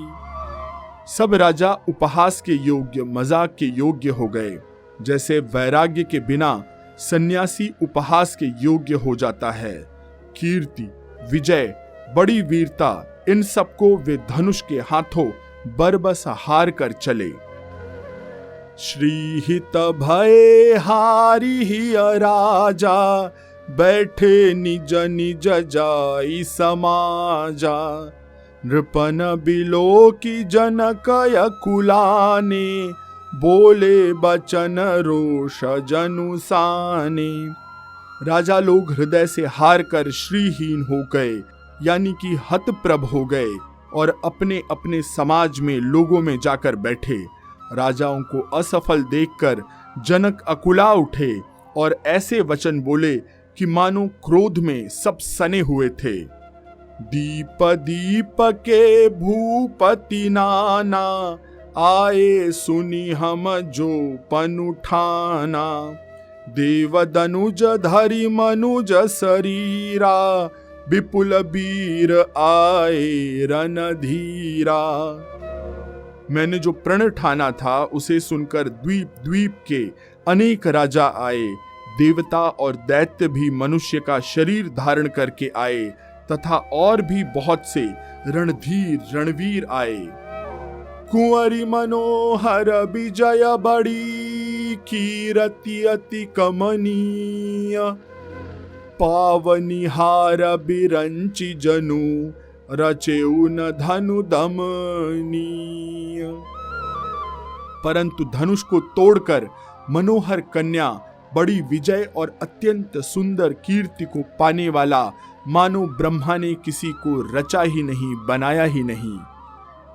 सब राजा उपहास के योग्य, मजाक के योग्य हो गए, जैसे वैराग्य के बिना सन्यासी उपहास के योग्य हो जाता है। कीर्ति, विजय, बड़ी वीरता, इन सबको वे धनुष के हाथों बरबस हार कर चले। श्रीहित भय हारी ही राजा, बैठे निज निज जाई समाजा। नृपन बिलो की जनक कुलाने, बोले बचन रोष जनुसाने। राजा लोग हृदय से हार कर श्रीहीन हो गए, यानी कि हतप्रभ हो गए और अपने अपने समाज में लोगों में जाकर बैठे। राजाओं को असफल देखकर जनक अकुला उठे और ऐसे वचन बोले कि मानो क्रोध में सब सने हुए थे। दीप दीप के भूपति नाना, आए सुनी हम जो पनुठाना। देव दनुज धरि मनुज शरीरा, विपुल वीर आए रणधीरा। मैंने जो प्रण ठाना था उसे सुनकर द्वीप द्वीप के अनेक राजा आए। देवता और दैत्य भी मनुष्य का शरीर धारण करके आए तथा और भी बहुत से रणधीर रणवीर आए। कुंवरी मनोहर विजय बड़ी, कीरति अति कमनीय। पावनिहार बिरंचि जनु, रचेउ न धनु दमनीय। परंतु धनुष को तोड़कर मनोहर कन्या, बड़ी विजय और अत्यंत सुंदर कीर्ति को पाने वाला मानो ब्रह्मा ने किसी को रचा ही नहीं, बनाया ही नहीं।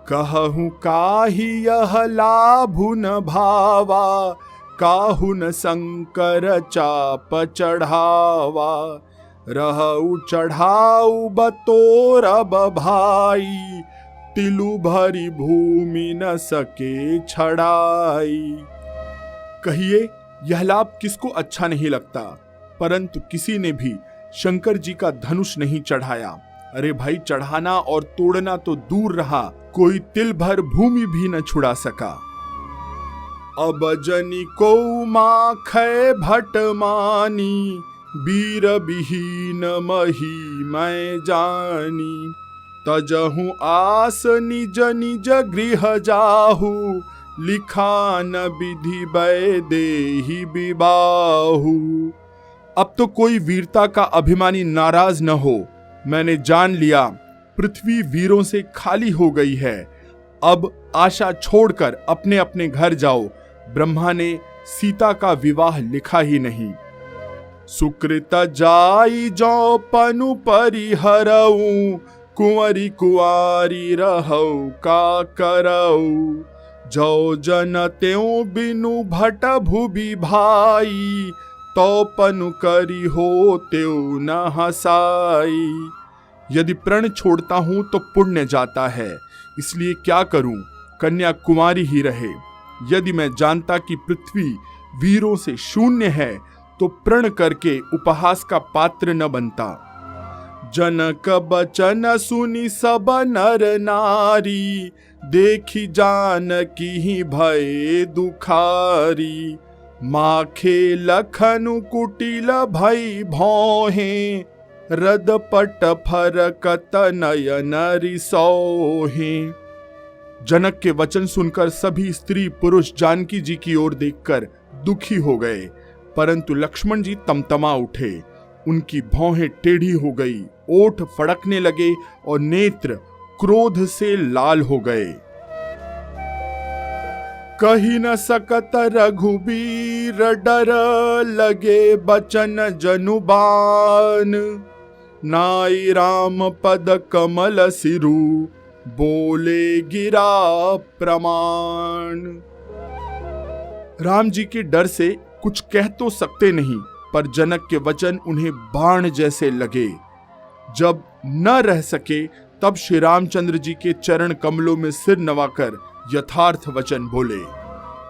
कहूं काहि यह लाभु न भावा, काहु न शंकर चाप चढ़ावा। रहु चढ़ाऊ बतोर भाई, तिलु भरी भूमि न सके छड़ाई। कहिए यह लाभ किसको अच्छा नहीं लगता, परंतु किसी ने भी शंकर जी का धनुष नहीं चढ़ाया। अरे भाई, चढ़ाना और तोड़ना तो दूर रहा, कोई तिल भर भूमि भी न छुड़ा सका। अब जनी को माखै भट मानी, वीर विहीन मही मैं जानी। तजहु आस निज निज गृह जाहु, लिखान विधि बै देहि विबाहु। अब तो कोई वीरता का अभिमानी नाराज न हो। मैंने जान लिया पृथ्वी वीरों से खाली हो गई है। अब आशा छोड़कर अपने अपने घर जाओ। ब्रह्मा ने सीता का विवाह लिखा ही नहीं। सुकृत जाई जो पनु परिहरऊ, कुंवरी कुआरी रहऊ का करऊ। जो जन त्यों बिनु भट भुवि भाई, तो पनु करी हो त्यों न हसाई। यदि प्रण छोड़ता हूं तो पुण्य जाता है, इसलिए क्या करूं, कन्या कुमारी ही रहे। यदि मैं जानता कि पृथ्वी वीरों से शून्य है तो प्रण करके उपहास का पात्र न बनता। जनक बचन सुनी सब नर नारी, देखी जानकी ही भय दुखारी। माखे लखनु कुटिल भई भौहें, रदपट फरकत नयन रिसोहि। जनक के वचन सुनकर सभी स्त्री पुरुष जानकी जी की ओर देखकर दुखी हो गए, परंतु लक्ष्मण जी तमतमा उठे। उनकी भौहें टेढ़ी हो गई, ओठ फड़कने लगे और नेत्र क्रोध से लाल हो गए। कही न सकत रघुबीर डर लगे बचन जनुबान। नाई राम पद कमल सिरु बोले गिरा प्रमाण। राम जी के डर से कुछ कह तो सकते नहीं, पर जनक के वचन उन्हें बाण जैसे लगे। जब न रह सके तब श्री रामचंद्र जी के चरण कमलों में सिर नवाकर यथार्थ वचन बोले।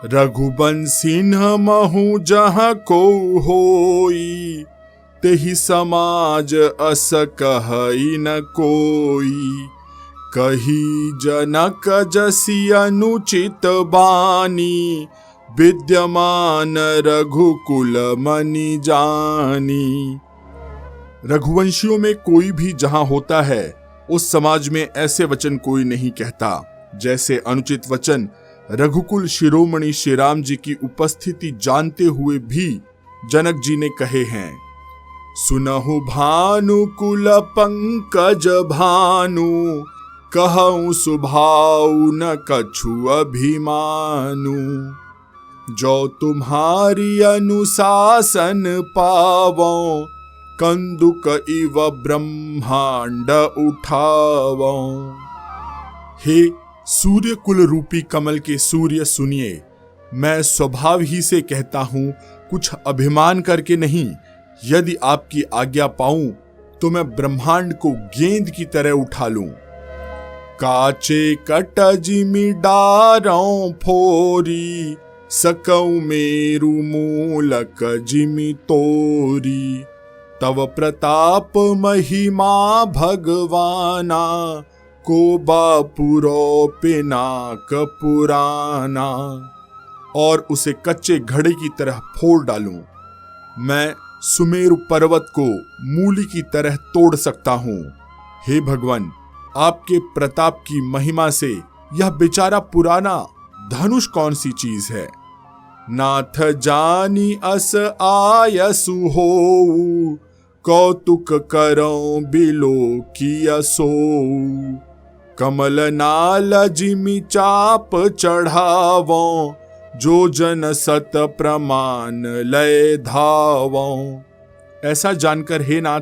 रघुबंशी न महु जहाँ को होई, तेहि समाज अस कहई न कोई। कही जनक जसी अनुचित बानी, विद्यमान रघुकुल मनि जानी। रघुवंशियों में कोई भी जहां होता है, उस समाज में ऐसे वचन कोई नहीं कहता, जैसे अनुचित वचन रघुकुल शिरोमणि श्री राम जी की उपस्थिति जानते हुए भी जनक जी ने कहे हैं। सुनहु भानुकुल पंकज भानु, कहूं सुभाऊ न कछु अभिमानु। जो तुम्हारी अनुशासन पावो, कंदुक इव ब्रह्मांड उठावो। हे सूर्य कुल रूपी कमल के सूर्य सुनिए, मैं स्वभाव ही से कहता हूं, कुछ अभिमान करके नहीं। यदि आपकी आज्ञा पाऊं तो मैं ब्रह्मांड को गेंद की तरह उठा लूं। काचे कट जिमि डारों फोरी, सकऊ मेरु मूलक जिमि तोरी। तव प्रताप महिमा भगवाना, को बापुरो पिनाक पुराना। और उसे कच्चे घड़े की तरह फोड़ डालूं। मैं सुमेरु पर्वत को मूली की तरह तोड़ सकता हूं। हे भगवान, आपके प्रताप की महिमा से यह बेचारा पुराना धनुष कौन सी चीज है। नाथ जानी अस आयसु होऊ, कौतुक करो बिलो किया सोऊ। कमल नाल जिमि चाप चढ़ावो, जो जन सत प्रमाण लय धावो। ऐसा जानकर हे नाथ,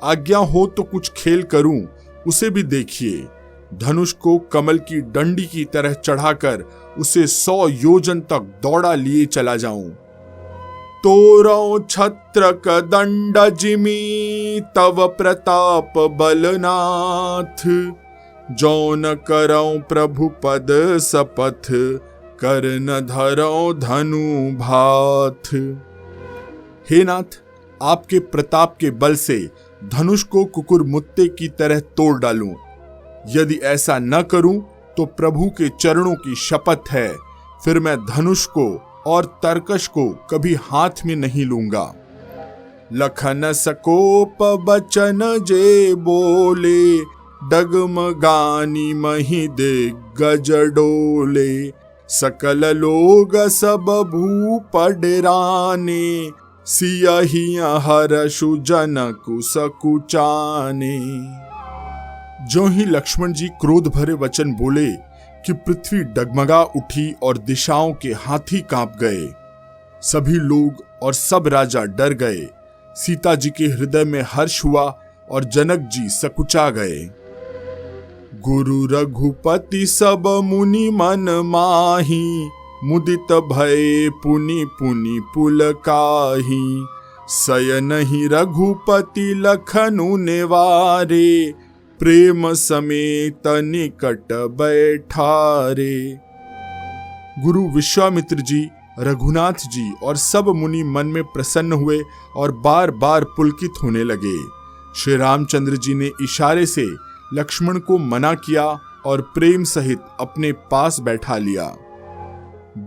आज्ञा हो तो कुछ खेल करूं, उसे भी देखिए। धनुष को कमल की डंडी की तरह चढ़ाकर उसे 100 योजन तक दौड़ा लिए चला जाऊं। तोरो छत्रक दंड जिमि, तव प्रताप बलनाथ। जौन करऊं प्रभु पद सपथ, कर न धरो धनु भाथ। हे नाथ, आपके प्रताप के बल से धनुष को कुकुर मुत्ते की तरह तोड़ डालूं। यदि ऐसा न करूं तो प्रभु के चरणों की शपथ है, फिर मैं धनुष को और तरकश को कभी हाथ में नहीं लूंगा। लखन सकोप बचन जे बोले, डगमगानी मही दिग्गज डोले। सकल लोग सब भूप डेराने, सियहिया हरषु जनकु सकुचाने। जो ही लक्ष्मण जी क्रोध भरे वचन बोले कि पृथ्वी डगमगा उठी और दिशाओं के हाथी कांप गए। सभी लोग और सब राजा डर गए। सीता जी के हृदय में हर्ष हुआ और जनक जी सकुचा गए। गुरु रघुपति सब मुनि मन माही, मुदित भय पुनि पुनि पुलकाही। सयनहि रघुपति लखनु निवारे, प्रेम समेत निकट बैठारे। गुरु विश्वामित्र जी, रघुनाथ जी और सब मुनि मन में प्रसन्न हुए और बार बार पुलकित होने लगे। श्री रामचंद्र जी ने इशारे से लक्ष्मण को मना किया और प्रेम सहित अपने पास बैठा लिया।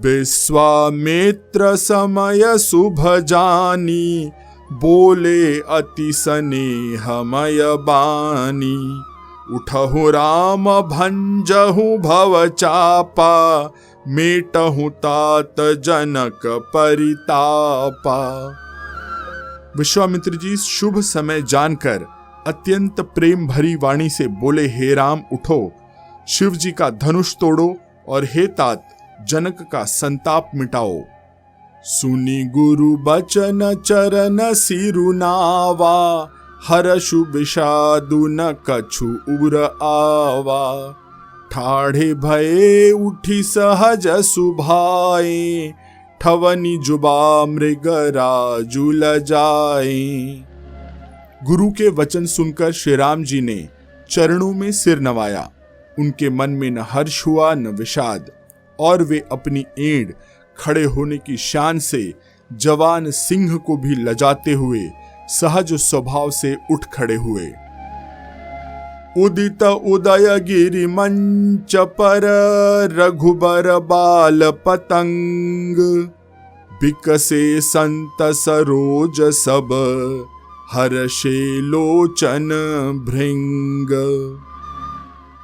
विश्वामित्र समय शुभ जानी, बोले अति स्नेहमय बानी, उठहु राम भंजहु भव चापा, मेटहु तात जनक परितापा। विश्वामित्र जी शुभ समय जानकर अत्यंत प्रेम भरी वाणी से बोले, हे राम उठो, शिव जी का धनुष तोड़ो और हे तात जनक का संताप मिटाओ। सुनी गुरु बचन चरण सिरुनावा, हर्षु विषादु न कछु उर आवा। ठाढ़े भये उठी सहज सुभाए, ठवनी जुबा मृगराजु लजाए। गुरु के वचन सुनकर श्री राम जी ने चरणों में सिर नवाया। उनके मन में न हर्ष हुआ न विषाद, और वे अपनी एड़ खड़े होने की शान से जवान सिंह को भी लजाते हुए सहज स्वभाव से उठ खड़े हुए। उदित उदय गिरि मंच पर, रघुबर बाल पतंग। बिकसे संत सरोज सब, हर्षे लोचन भृंग।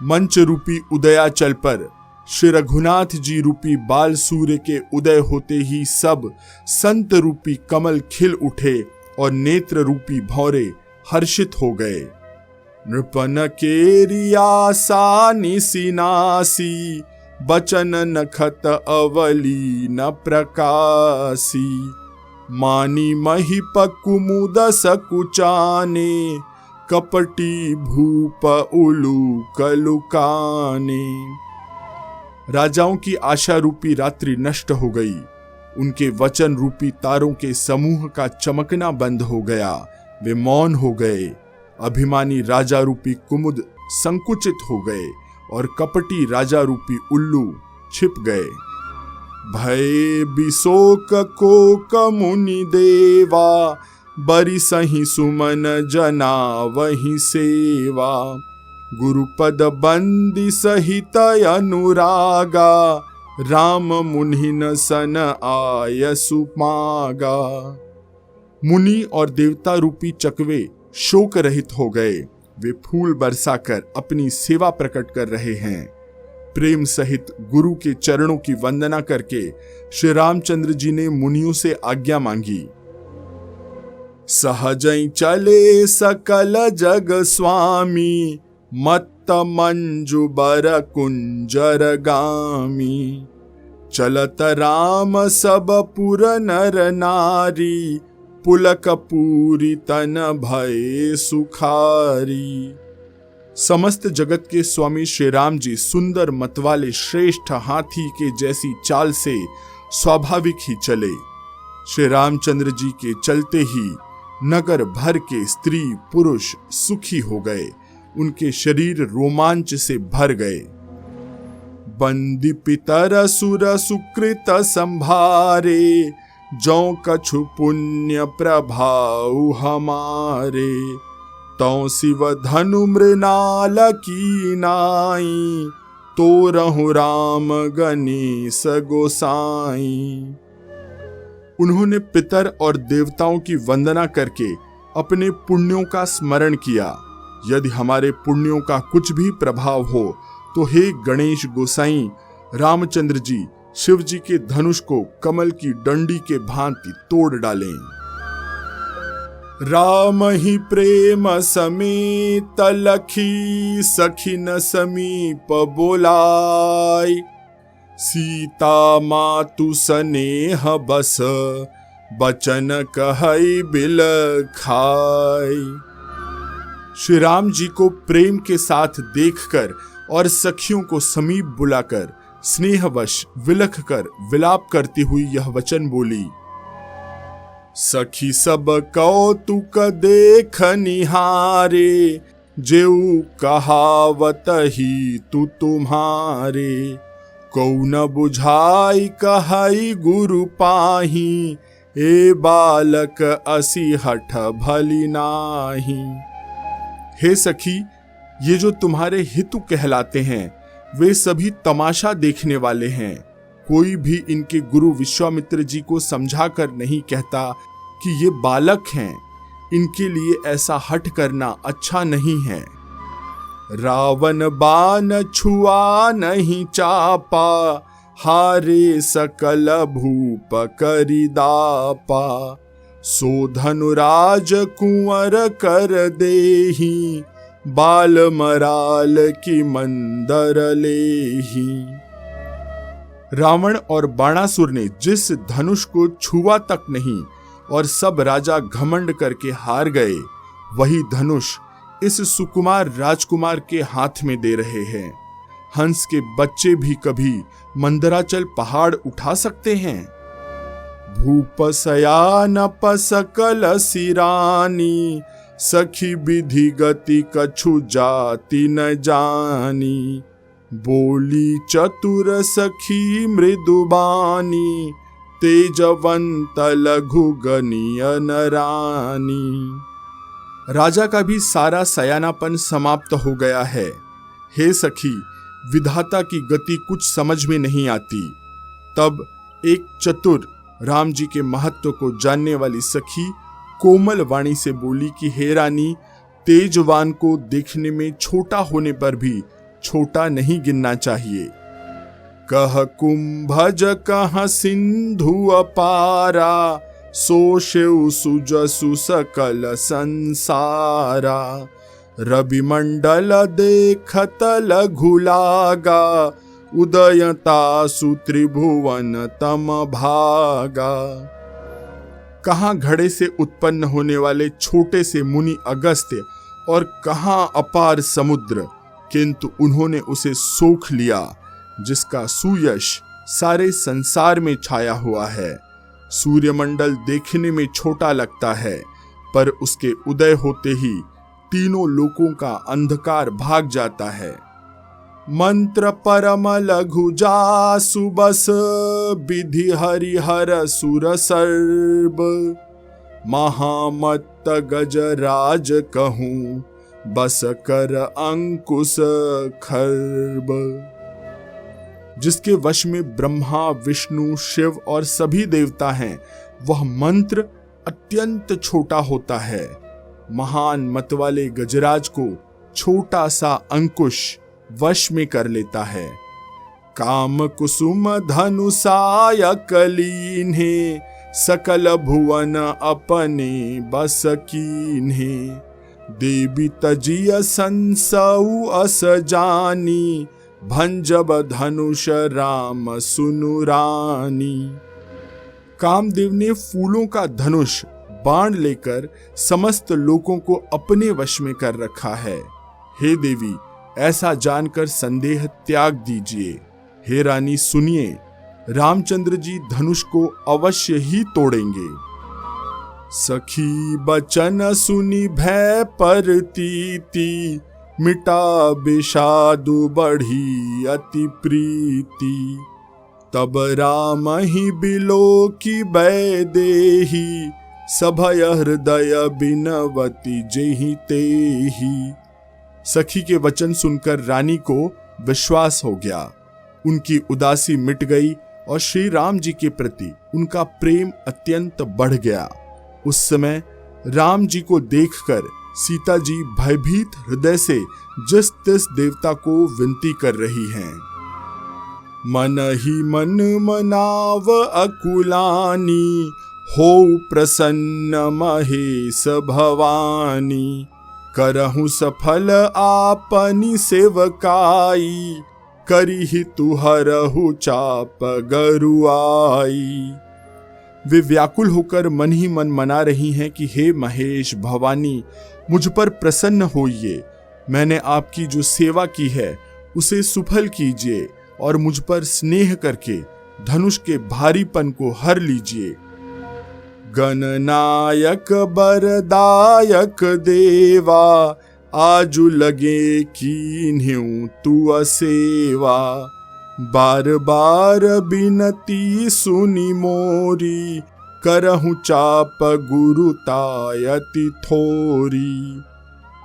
मंच रूपी उदयाचल पर श्री रघुनाथ जी रूपी बाल सूर्य के उदय होते ही सब संत रूपी कमल खिल उठे और नेत्र रूपी भौरे हर्षित हो गए। नृपन केरी आशा निसिनासी, बचन नखत अवली न प्रकाशी। मानी महिप कुमुद सकुचाने, कपटी भूप उलूक लुकाने। राजाओं की आशा रूपी रात्रि नष्ट हो गई। उनके वचन रूपी तारों के समूह का चमकना बंद हो गया। वे मौन हो गए। अभिमानी राजा रूपी कुमुद संकुचित हो गए और कपटी राजा रूपी उल्लू छिप गए। भय बिशोक कोक मुनि देवा, बरी सही सुमन जना वही सेवा। गुरुपद बंदी सहित अनुरागा, राम मुनिन सन आय सुमागा। मुनि और देवता रूपी चकवे शोक रहित हो गए। वे फूल बरसाकर अपनी सेवा प्रकट कर रहे हैं। प्रेम सहित गुरु के चरणों की वंदना करके श्री रामचंद्र जी ने मुनियों से आज्ञा मांगी। सहजई चले सकल जग स्वामी, मत्त मंजु बर कुंजर गामी। चलत राम सब पुर नर नारी, पुलक पूरी तन भय सुखारी। समस्त जगत के स्वामी श्री राम जी सुंदर मतवाले श्रेष्ठ हाथी के जैसी चाल से स्वाभाविक ही चले। श्री रामचंद्र जी के चलते ही नगर भर के स्त्री पुरुष सुखी हो गए। उनके शरीर रोमांच से भर गए। बंदी पितर सुर सुकृत संभारे, जौ कछु पुण्य प्रभाव हमारे। तौ शिव धनु मृणाल की नाई, तोरहु राम गणेश गोसाई। उन्होंने पितर और देवताओं की वंदना करके अपने पुण्यों का स्मरण किया। यदि हमारे पुण्यों का कुछ भी प्रभाव हो तो हे गणेश गोसाई, रामचंद्र जी शिव जी के धनुष को कमल की डंडी के भांति तोड़ डालें। राम ही प्रेम समेत लखी, सखिन समीप बोलाई। सीता मातु स्नेह बस, बचन कहई बिल खाई। श्री राम जी को प्रेम के साथ देखकर और सखियों को समीप बुलाकर स्नेहवश विलख कर विलाप करती हुई यह वचन बोली। सखी सब कौतुक देख निहारे, जेऊ कहावत ही तू तुम्हारे। कौन बुझाई कहई गुरु पाही, ए बालक असी हठ भली नाही। हे सखी, ये जो तुम्हारे हितु कहलाते हैं वे सभी तमाशा देखने वाले हैं। कोई भी इनके गुरु विश्वामित्र जी को समझा कर नहीं कहता कि ये बालक हैं, इनके लिए ऐसा हठ करना अच्छा नहीं है। रावण बाण छुआ नहीं चापा, हारे सकल भूप करिदापा। सो धनुराज कुंवर कर देहि, बाल मराल की मंदर लेहि। रावण और बाणासुर ने जिस धनुष को छुआ तक नहीं और सब राजा घमंड करके हार गए, वही धनुष इस सुकुमार राजकुमार के हाथ में दे रहे हैं। हंस के बच्चे भी कभी मंदराचल पहाड़ उठा सकते हैं। भूप सयानप सकल सिरानी, सखी विधि गति कछु जाति न जानी। बोली चतुर सखी मृदुबानी, तेजवंत लघु गनिय नरानी। राजा का भी सारा सयानापन समाप्त हो गया है। हे सखी, विधाता की गति कुछ समझ में नहीं आती। तब एक चतुर राम जी के महत्व को जानने वाली सखी कोमल वाणी से बोली कि हे रानी, तेजवान को देखने में छोटा होने पर भी छोटा नहीं गिनना चाहिए। कह कुंभज कह सिंधु अपारा, सो शिव सुजसु सकल संसारा। रवि मंडल देखत लघु लागा, उदयतासु त्रिभुवन तम भागा। कहाँ घड़े से उत्पन्न होने वाले छोटे से मुनि अगस्त्य और कहाँ अपार समुद्र, किंतु उन्होंने उसे सोख लिया, जिसका सुयश सारे संसार में छाया हुआ है। सूर्यमंडल देखने में छोटा लगता है, पर उसके उदय होते ही तीनों लोकों का अंधकार भाग जाता है। मंत्र परम लघु जासु बस, विधि हरिहर सुर सर्ब। महामत्त गजराज कहूं, बस कर अंकुश खर्ब। जिसके वश में ब्रह्मा, विष्णु, शिव और सभी देवता हैं, वह मंत्र अत्यंत छोटा होता है। महान मत वाले गजराज को छोटा सा अंकुश वश में कर लेता है। काम कुसुम धनुषाय कलीन्हे, सकल भुवन अपने बस कीन्हे। देवी तजिय संसऊ अस जानी, भंजब धनुष राम सुनु रानी। कामदेव ने फूलों का धनुष बाण लेकर समस्त लोगों को अपने वश में कर रखा है। हे देवी, ऐसा जानकर संदेह त्याग दीजिए। हे रानी सुनिए, रामचंद्र जी धनुष को अवश्य ही तोड़ेंगे। सखी बचन सुनी भय परतीति, मिटा विषादु बढ़ी अति प्रीति। तब राम ही बिलो की बै देही, सभय हृदय बिनवती जेहि तेहि। सखी के वचन सुनकर रानी को विश्वास हो गया, उनकी उदासी मिट गई और श्री राम जी के प्रति उनका प्रेम अत्यंत बढ़ गया। उस समय राम जी को देखकर सीता जी भयभीत हृदय से जिस तिस देवता को विनती कर रही हैं। मन ही मन मनाव अकुलानी, हो प्रसन्न महेश भवानी। करहु सफल आपनी सेवकाई, करिहि तुहरहु चाप गरुआई। वे व्याकुल होकर मन ही मन मना रही हैं कि हे महेश भवानी, मुझ पर प्रसन्न होइए। मैंने आपकी जो सेवा की है उसे सुफल कीजिए और मुझ पर स्नेह करके धनुष के भारीपन को हर लीजिए। गणनायक बरदायक देवा, आजु लगे कीन्ह्यू तू असेवा। बार बार बिनती सुनी मोरी, करहु चाप गुरु तायति थोरी।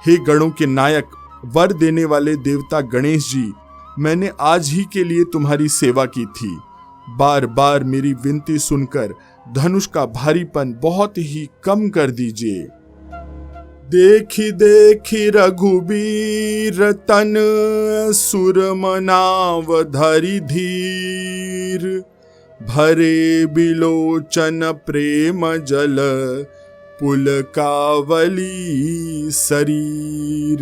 हे गणों के नायक, वर देने वाले देवता गणेश जी, मैंने आज ही के लिए तुम्हारी सेवा की थी। बार बार मेरी विनती सुनकर धनुष का भारीपन बहुत ही कम कर दीजिए। देखी देखी रघुबीर तन सुर मनाव धरि धीर, भरे बिलोचन प्रेम जल पुलकावली शरीर।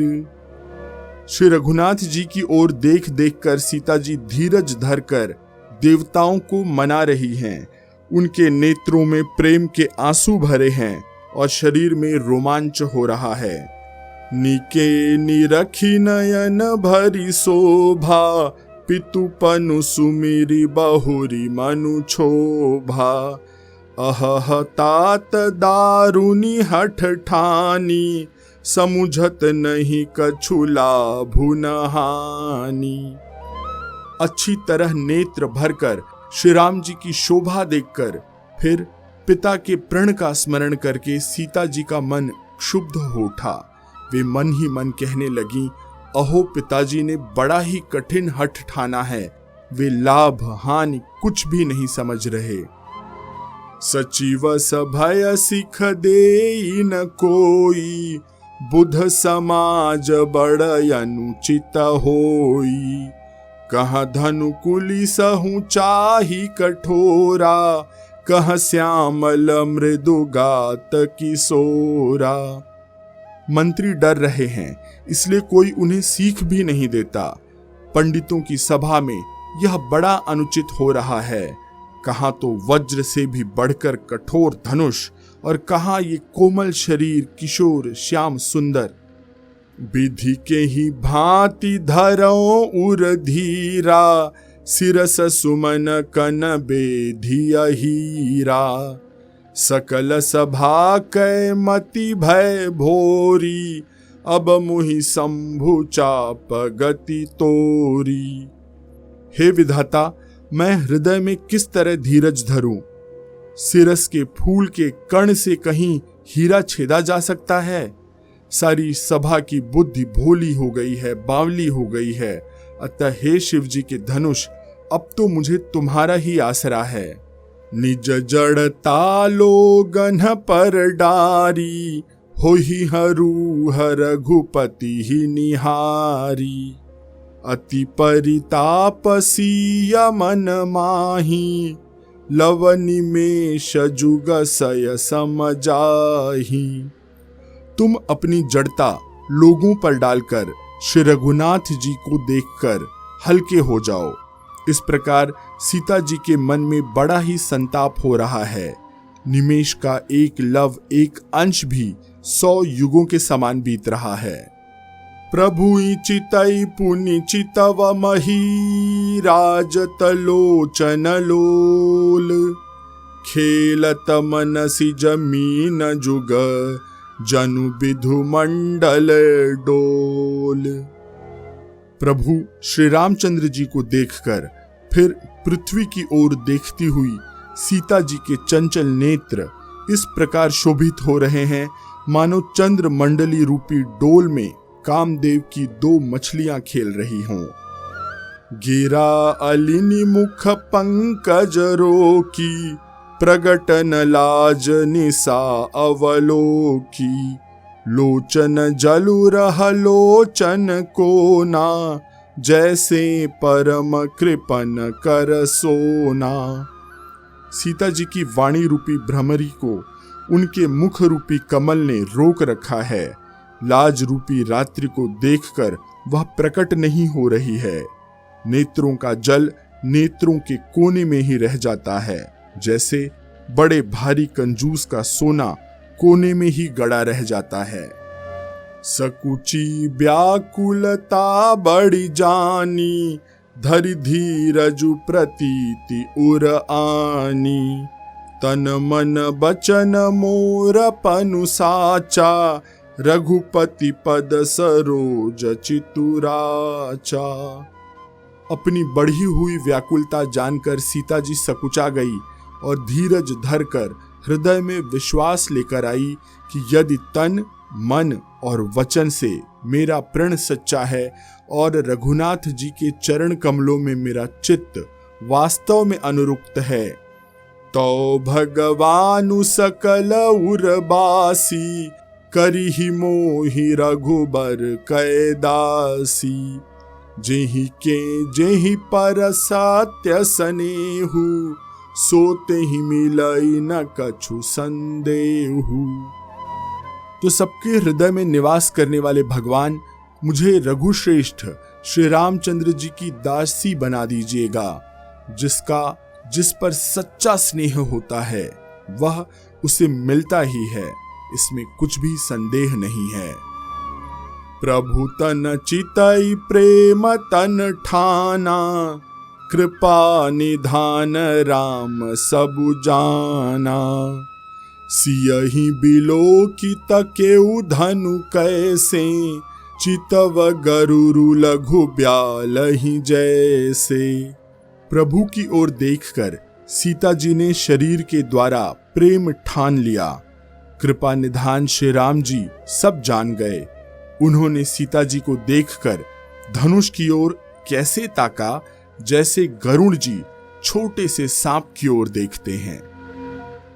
श्री रघुनाथ जी की ओर देख देख कर सीता जी धीरज धरकर देवताओं को मना रही हैं। उनके नेत्रों में प्रेम के आंसू भरे हैं और शरीर में रोमांच हो रहा है। निके निरखी नयन भरी शोभा, पितु पनु सुमिरी बहुरी मनु क्षोभा। अहह तात दारुनी हठ ठानी, समुझत नहीं कछु लाभु न हानि। अच्छी तरह नेत्र भरकर श्री राम जी की शोभा देखकर फिर पिता के प्रण का स्मरण करके सीता जी का मन क्षुब्ध हो उठा। वे मन ही मन कहने लगी, अहो पिताजी ने बड़ा ही कठिन हठ ठाना है, वे लाभ हानि कुछ भी नहीं समझ रहे। सचिव सभय सिख देई न कोई, बुध समाज बड़ अनुचित होई। कहाँ धनुकुली सहु चाही कठोरा, कहाँ श्यामल मृदु गात किशोरा। मंत्री डर रहे हैं, इसलिए कोई उन्हें सीख भी नहीं देता। पंडितों की सभा में यह बड़ा अनुचित हो रहा है। कहाँ तो वज्र से भी बढ़कर कठोर धनुष, और कहाँ ये कोमल शरीर किशोर श्याम सुंदर। विधि के ही भांति धरो उर धीरा, सिरस सुमन कन बेधिया हीरा। सकल सभा कै मति भय भोरी, अब मुहि शंभु चाप गति तोरी। हे विधाता, मैं हृदय में किस तरह धीरज धरूं? सिरस के फूल के कण से कहीं हीरा छेदा जा सकता है? सारी सभा की बुद्धि भोली हो गई है, बावली हो गई है। अतः हे शिव जी के धनुष, अब तो मुझे तुम्हारा ही आसरा है। निज जड़ता लोगन पर डारी, होहि हरूह रघुपति ही निहारी। अति परिताप सिया मन माही, लव निमेष जुग सय समजाही। तुम अपनी जड़ता लोगों पर डालकर श्री रघुनाथ जी को देखकर हल्के हो जाओ। इस प्रकार सीता जी के मन में बड़ा ही संताप हो रहा है। निमेष का एक लव एक अंश भी 100 युगों के समान बीत रहा है। प्रभु चितई पुनि चितव मही, राजत लोचन लोल। खेलत मनसि जमीन जुग, जनु विधु मंडल डोल। प्रभु श्री रामचंद्र जी को देखकर फिर पृथ्वी की ओर देखती हुई सीता जी के चंचल नेत्र इस प्रकार शोभित हो रहे हैं मानो चंद्र मंडली रूपी डोल में कामदेव की 2 मछलियां खेल रही हों। गिरा अलिनि मुख पंकज रोकी, प्रगटन लाज निसा अवलोकी। लोचन जलु रह लोचन कोना, जैसे परम कृपन कर सोना। सीता जी की वाणी रूपी भ्रमरी को उनके मुख रूपी कमल ने रोक रखा है। लाज रूपी रात्रि को देखकर वह प्रकट नहीं हो रही है। नेत्रों का जल नेत्रों के कोने में ही रह जाता है, जैसे बड़े भारी कंजूस का सोना कोने में ही गड़ा रह जाता है। सकुची व्याकुलता बड़ी जानी, धरि धीरजु प्रतीति उर आनी। तन मन बचन मोर पनु साचा, रघुपति पद सरोज चितुराचा। अपनी बढ़ी हुई व्याकुलता जानकर सीता जी सकुचा गई और धीरज धरकर हृदय में विश्वास लेकर आई कि यदि तन, मन और वचन से मेरा प्रण सच्चा है और रघुनाथ जी के चरण कमलों में मेरा चित्त वास्तव में अनुरुक्त है, तो भगवानु सकल उर्बासी, करिहि मोहि रघुबर कैदासी। जेहि के जेहि पर सत्य स्नेहु, सोते ही मिलई न कछु संदेहु। तो सबके हृदय में निवास करने वाले भगवान, मुझे रघुश्रेष्ठ श्री रामचंद्र जी की दासी बना दीजिएगा। जिस पर सच्चा स्नेह होता है वह उसे मिलता ही है, इसमें कुछ भी संदेह नहीं है। प्रभु तन चितई प्रेम तन ठाना, कृपा निधान राम सबु जाना। सियहि बिलोकित केउ धनु कैसे, चितव गरुरु लघु ब्यालहि जैसे। प्रभु की ओर देखकर सीता जी ने शरीर के द्वारा प्रेम ठान लिया। कृपा निधान श्री राम जी सब जान गए। उन्होंने सीता जी को देखकर धनुष की ओर कैसे ताका, जैसे गरुड़ जी छोटे से सांप की ओर देखते हैं।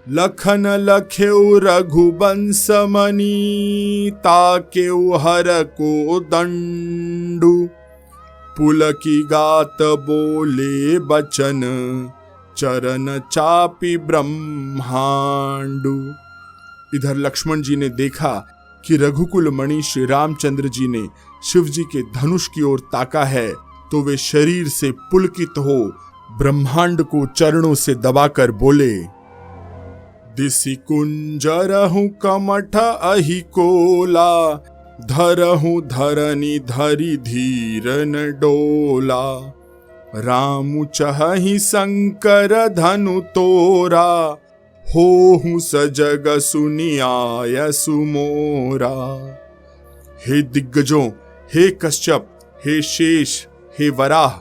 लखन लखेउ रघुवंश मणि, ताकेउ हर को दंडु। पुलकी गात बोले बचन, चरण चापी ब्रह्मांडु। इधर लक्ष्मण जी ने देखा कि रघुकुल मणि श्री रामचंद्र जी ने शिव जी के धनुष की ओर ताका है, तो वे शरीर से पुलकित हो ब्रह्मांड को चरणों से दबाकर बोले, दिसि कुंजरहु कमठ अहि कोला, धरहु धरनी धरि धीरन डोला। रामु चहहि शंकर धनु तोरा, होहु सजग सुनियाय सुमोरा। हे दिग्गजों, हे कश्यप, हे शेष, हे वराह,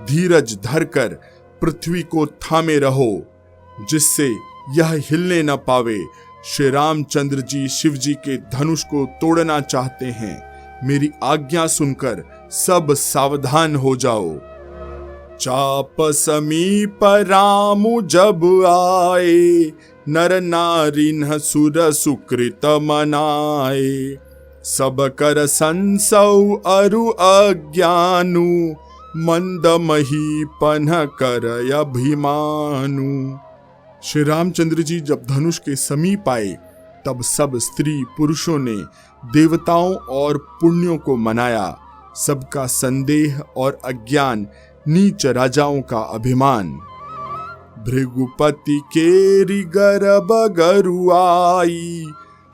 धीरज धरकर पृथ्वी को थामे रहो, जिससे यह हिलने न पावे। श्री रामचंद्र जी शिव जी के धनुष को तोड़ना चाहते हैं। मेरी आज्ञा सुनकर सब सावधान हो जाओ। चाप समीप रामु जब आए, नर नारी न सुर सुकृत मनाए। सब कर संसौ अरु अज्ञानु, मंद महीपन कर अभिमानु। श्री रामचंद्र जी जब धनुष के समीप आए, तब सब स्त्री पुरुषों ने देवताओं और पुण्यों को मनाया। सबका संदेह और अज्ञान, नीच राजाओं का अभिमान। भृगुपति केरी गर्भ गरुआई,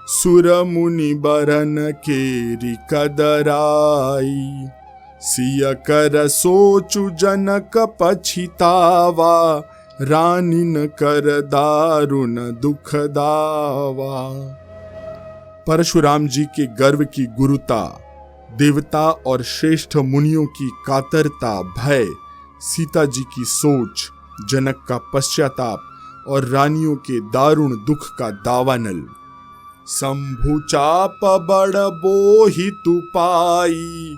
सुर मुनि बरन केरी कदराई। सिय कर सोचु जनक पछितावा, रानी न कर दारुण दुख दावा। परशुराम जी के गर्व की गुरुता, देवता और श्रेष्ठ मुनियों की कातरता, भय, सीता जी की सोच, जनक का पश्चाताप और रानियों के दारुण दुख का दावानल। शंभु चाप बड़ बोहि तुपाई,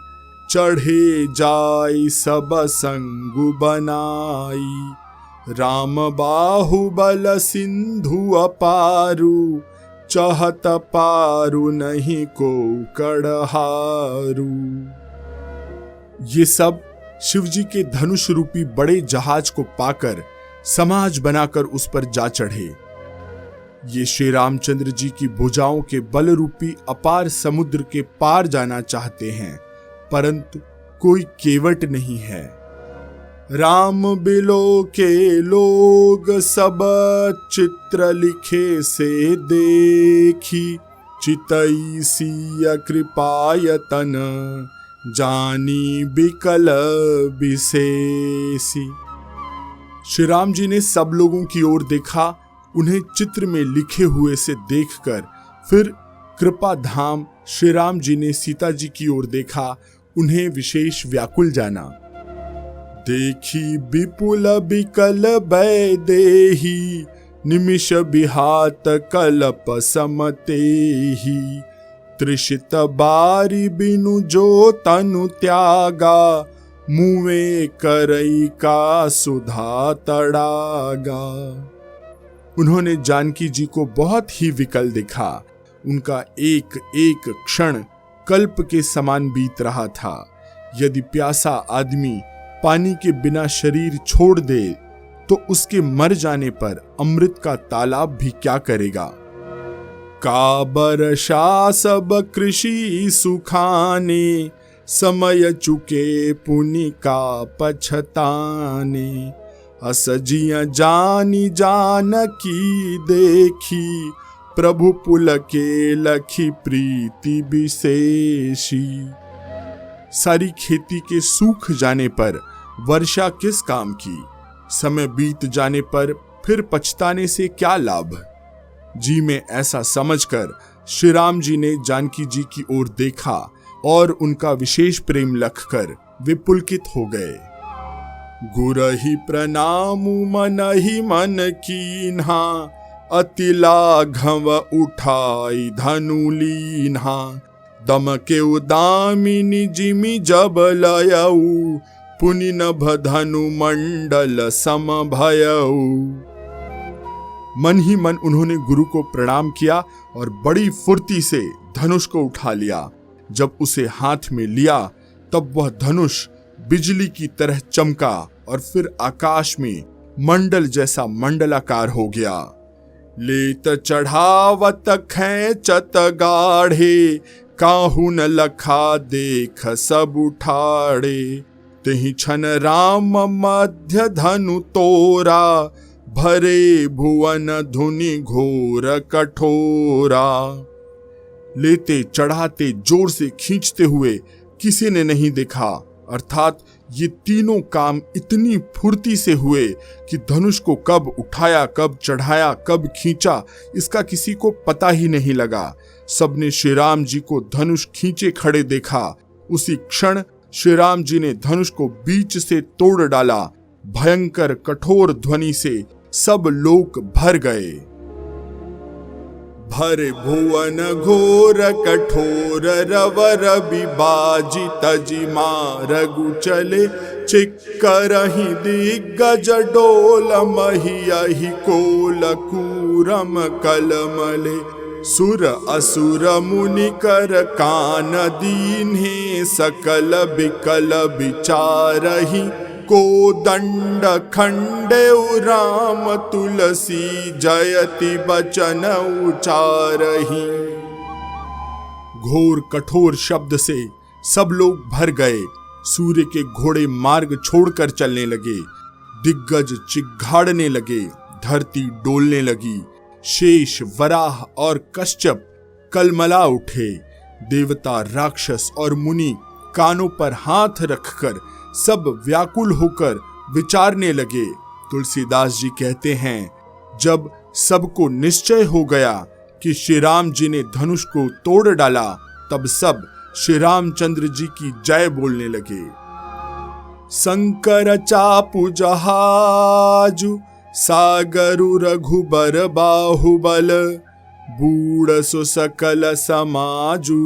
चढ़े जाई सब संगु बनाई। राम बाहुबल सिंधु अपारु, चहत पारु नहीं को कड़हारू। ये सब शिव जी के धनुष रूपी बड़े जहाज को पाकर समाज बनाकर उस पर जा चढ़े। ये श्री रामचंद्र जी की भुजाओं के बल रूपी अपार समुद्र के पार जाना चाहते हैं, परंतु कोई केवट नहीं है। राम बिलो के लोग सब चित्र लिखे से देखी, चितई सिय कृपायतन जानी बिकल विशेषी। श्री राम जी ने सब लोगों की ओर देखा, उन्हें चित्र में लिखे हुए से देखकर फिर कृपा धाम श्री राम जी ने सीता जी की ओर देखा, उन्हें विशेष व्याकुल जाना। देखी विपुल बिकल वैदेही, निमिष बिहात कल्प समतेही। त्रिषित बारी बिनु जो तनु त्यागा, मुँहे करई का सुधा तड़ागा। उन्होंने जानकी जी को बहुत ही विकल देखा। उनका एक एक क्षण कल्प के समान बीत रहा था। यदि प्यासा आदमी पानी के बिना शरीर छोड़ दे तो उसके मर जाने पर अमृत का तालाब भी क्या करेगा। का बरसा सब कृषि सुखाने, समय चुके पुनि का पछताने। असजिया जानी जानकी देखी, प्रभु पुल के लखी प्रीति विशेषी। सारी खेती के सूख जाने पर वर्षा किस काम की, समय बीत जाने पर फिर पछताने से क्या लाभ। जी में ऐसा समझकर श्री राम जी ने जानकी जी की ओर देखा और उनका विशेष प्रेम लखकर वे पुलकित हो गए। गुरहि प्रणाम मनहि मन कीन्हा, अति लाघव उठाई धनु लीन्हा। दम के उदामिनी जिमि जब लयऊ, पुनि नभ धनु मंडल सम भयऊ। मन ही मन उन्होंने गुरु को प्रणाम किया और बड़ी फुर्ती से धनुष को उठा लिया। जब उसे हाथ में लिया तब वह धनुष बिजली की तरह चमका और फिर आकाश में मंडल जैसा मंडलाकार हो गया। लेत चढ़ावत खैचत गाढ़े, काहू न लखा देख सब उठाड़े। तेहि छन राम मध्य धनु तोरा, भरे भुवन धुनि घोर कठोरा। लेते चढ़ाते जोर से खींचते हुए किसी ने नहीं देखा, अर्थात ये तीनों काम इतनी फुर्ती से हुए कि धनुष को कब उठाया, कब चढ़ाया, कब खींचा, इसका किसी को पता ही नहीं लगा। सबने श्री राम जी को धनुष खींचे खड़े देखा। उसी क्षण श्री राम जी ने धनुष को बीच से तोड़ डाला। भयंकर कठोर ध्वनि से सब लोक भर गए। भरे भुवन घोर कठोर, रवर बिबाजी तजी मारगु चले। चिक्करहि दिग्गज डोल, महियहि कोल कूरम कलमले। सुर असुर मुनि कर कान दीन्हे, सकल बिकल विचारहि। को दंड खंडेउ राम तुलसी, जयति बचन उचारहि। घोर कठोर शब्द से सब लोग भर गए। सूर्य के घोड़े मार्ग छोड़कर चलने लगे। दिग्गज चिघाड़ने लगे, धरती डोलने लगी। शेष, वराह और कश्यप कलमला उठे। देवता, राक्षस और मुनि कानों पर हाथ रखकर सब व्याकुल होकर विचारने लगे। तुलसीदास जी कहते हैं, जब सबको निश्चय हो गया कि श्री राम जी ने धनुष को तोड़ डाला, तब सब श्री रामचंद्र जी की जय बोलने लगे। शंकर चापु जहाजु, सागरु रघुबर बाहुबल। बूढ़ सो सकल समाजु,